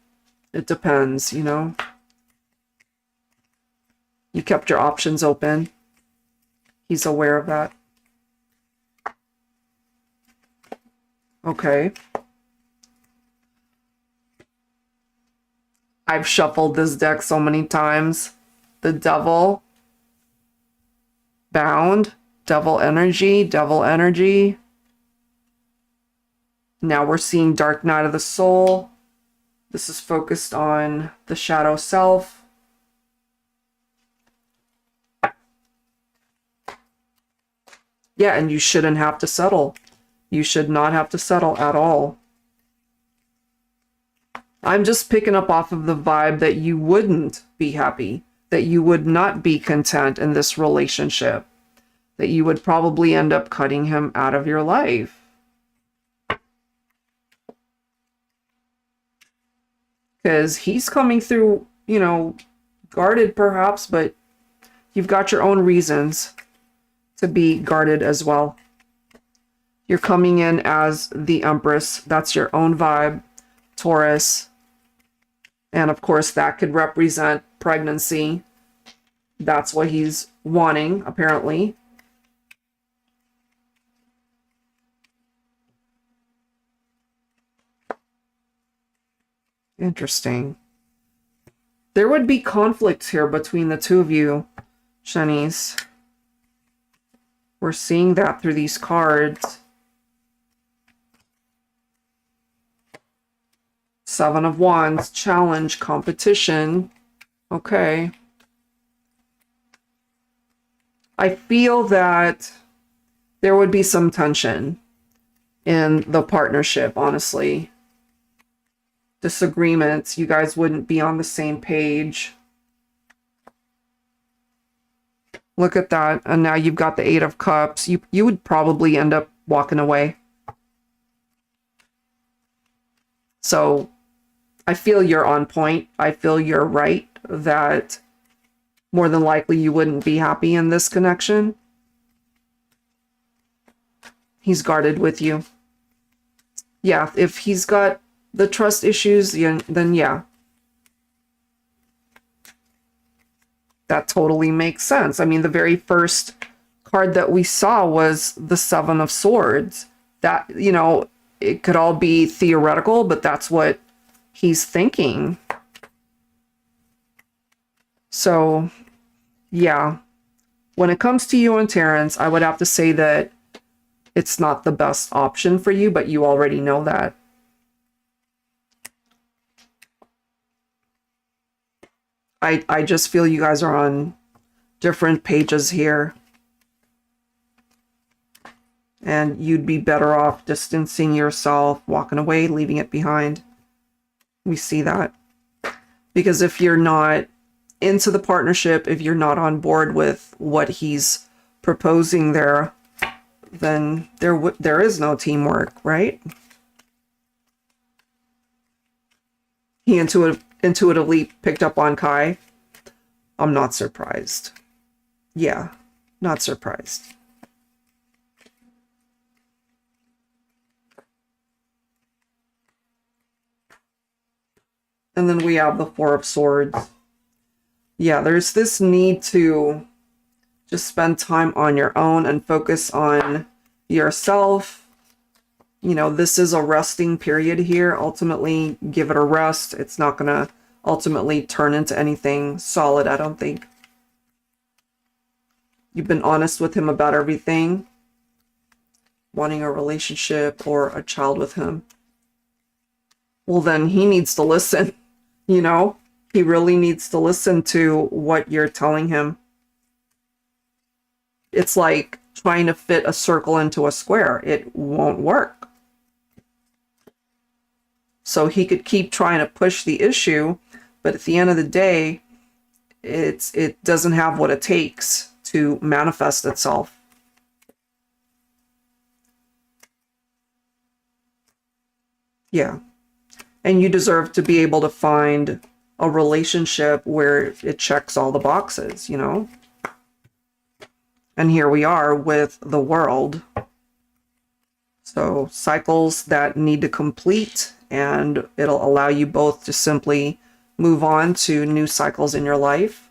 [SPEAKER 1] it depends, you know. You kept your options open. He's aware of that. Okay. I've shuffled this deck so many times. The Devil, Bound, Devil Energy, Devil Energy. Now we're seeing Dark Night of the Soul. This is focused on the shadow self. Yeah, and you shouldn't have to settle. You should not have to settle at all. I'm just picking up off of the vibe that you wouldn't be happy, that you would not be content in this relationship, that you would probably end up cutting him out of your life. Because he's coming through, you know, guarded perhaps, but you've got your own reasons to be guarded as well. You're coming in as the Empress. That's your own vibe, Taurus. And of course, that could represent pregnancy. That's what he's wanting, apparently. Interesting. There would be conflict here between the two of you, Shenise. We're seeing that through these cards. Seven of Wands, challenge, competition. Okay. I feel that there would be some tension in the partnership, honestly. Disagreements. You guys wouldn't be on the same page. Look at that. And now you've got the Eight of Cups. You would probably end up walking away. So I feel you're on point. I feel you're right that more than likely you wouldn't be happy in this connection. He's guarded with you. Yeah, if he's got the trust issues, then yeah. That totally makes sense. I mean, the very first card that we saw was the Seven of Swords. That, you know, it could all be theoretical, but that's what he's thinking. So, yeah. When it comes to you and Terrence, I would have to say that it's not the best option for you, but you already know that. I just feel you guys are on different pages here. And you'd be better off distancing yourself, walking away, leaving it behind. We see that. Because if you're not into the partnership, if you're not on board with what he's proposing there, then there is no teamwork, right? He intuitively picked up on Kai. I'm not surprised. Yeah, not surprised. And then we have the Four of Swords. Yeah, there's this need to just spend time on your own and focus on yourself. You know, this is a resting period here. Ultimately, give it a rest. It's not going to ultimately turn into anything solid, I don't think. You've been honest with him about everything. Wanting a relationship or a child with him. Well, then he needs to listen. You know, he really needs to listen to what you're telling him. It's like trying to fit a circle into a square. It won't work. So he could keep trying to push the issue, but at the end of the day, it doesn't have what it takes to manifest itself. Yeah. And you deserve to be able to find a relationship where it checks all the boxes, you know? And here we are with the World. So cycles that need to complete, and it'll allow you both to simply move on to new cycles in your life.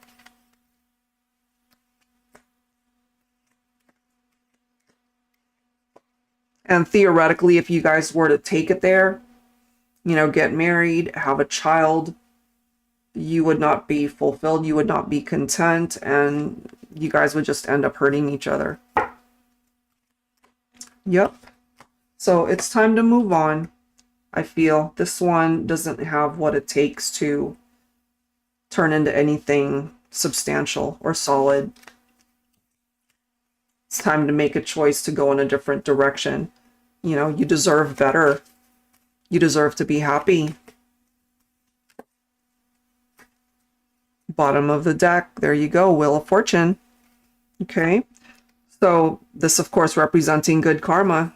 [SPEAKER 1] And theoretically, if you guys were to take it there, you know, get married, have a child, you would not be fulfilled, you would not be content, and you guys would just end up hurting each other. Yep. So it's time to move on. I feel this one doesn't have what it takes to turn into anything substantial or solid. It's time to make a choice to go in a different direction. You know, you deserve better. You deserve to be happy. Bottom of the deck, there you go, Wheel of Fortune. Okay, so this, of course, representing good karma,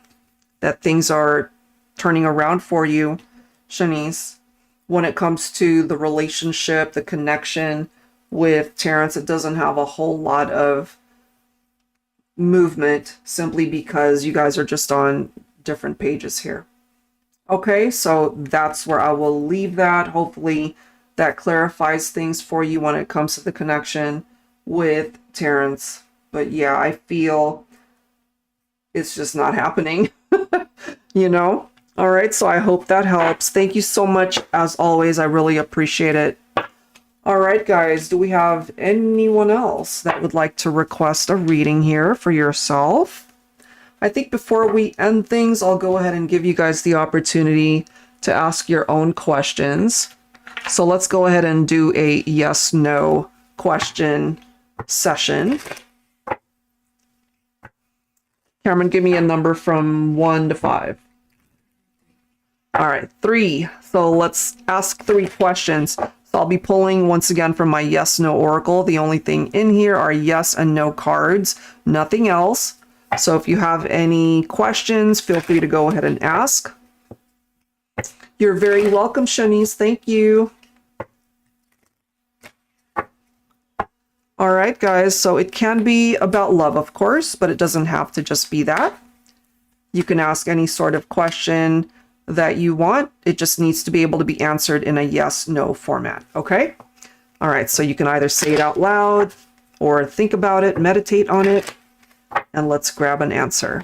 [SPEAKER 1] that things are turning around for you, Shenise. When it comes to the relationship, the connection with Terrence, it doesn't have a whole lot of movement simply because you guys are just on different pages here. Okay, so that's where I will leave that. Hopefully that clarifies things for you when it comes to the connection with Terrence. But yeah, I feel it's just not happening, you know? All right, so I hope that helps. Thank you so much, as always. I really appreciate it. All right, guys, do we have anyone else that would like to request a reading here for yourself? I think before we end things, I'll go ahead and give you guys the opportunity to ask your own questions. So let's go ahead and do a yes/no question session. Cameron, give me a number from 1 to 5. All right, 3. So let's ask 3 questions. So I'll be pulling once again from my yes/no oracle. The only thing in here are yes and no cards, nothing else. So if you have any questions, feel free to go ahead and ask. You're very welcome, Shenise. Thank you. All right, guys. So it can be about love, of course, but it doesn't have to just be that. You can ask any sort of question that you want. It just needs to be able to be answered in a yes/no format. Okay? All right. So you can either say it out loud or think about it, meditate on it, and let's grab an answer.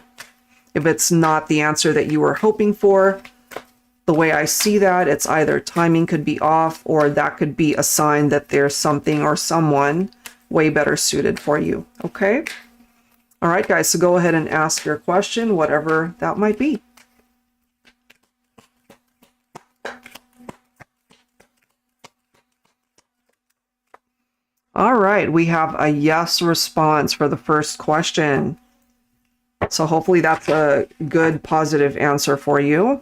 [SPEAKER 1] If it's not the answer that you were hoping for, the way I see that, it's either timing could be off or that could be a sign that there's something or someone way better suited for you. Okay? All right, guys, so go ahead and ask your question, whatever that might be. All right, we have a yes response for the first question. So hopefully that's a good, positive answer for you.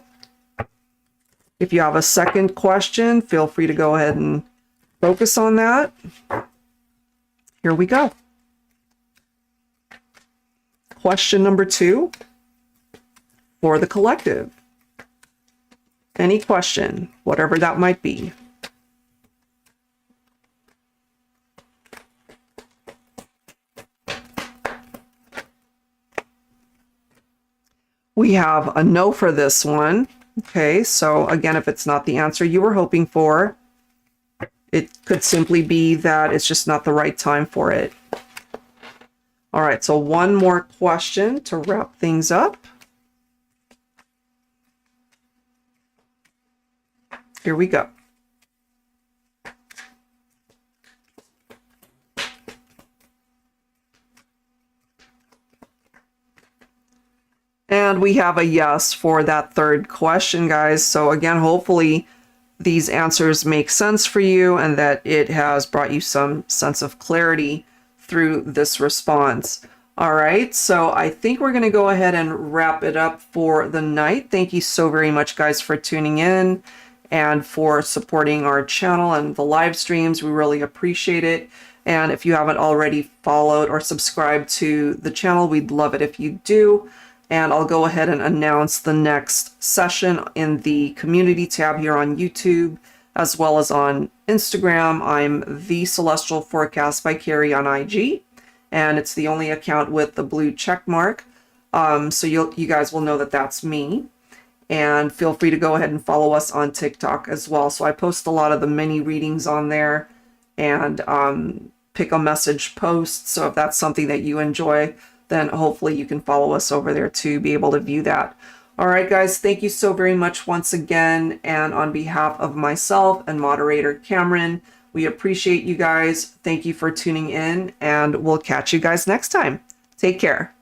[SPEAKER 1] If you have a second question, feel free to go ahead and focus on that. Here we go. Question number 2 for the collective. Any question, whatever that might be. We have a no for this one. Okay, so again, if it's not the answer you were hoping for, it could simply be that it's just not the right time for it. All right, so one more question to wrap things up. Here we go. And we have a yes for that third question, guys. So again, hopefully these answers make sense for you and that it has brought you some sense of clarity through this response. All right, so I think we're going to go ahead and wrap it up for the night. Thank you so very much, guys, for tuning in and for supporting our channel and the live streams. We really appreciate it. And if you haven't already followed or subscribed to the channel, we'd love it if you do. And I'll go ahead and announce the next session in the community tab here on YouTube. as well as on Instagram. I'm The Celestial Forecast by Carrie on IG, and it's the only account with the blue check mark. So you guys will know that that's me. And feel free to go ahead and follow us on TikTok as well. So I post a lot of the mini readings on there and pick a message post. So if that's something that you enjoy, then hopefully you can follow us over there to be able to view that. All right, guys, thank you so very much once again. And on behalf of myself and moderator Cameron, we appreciate you guys. Thank you for tuning in, and we'll catch you guys next time. Take care.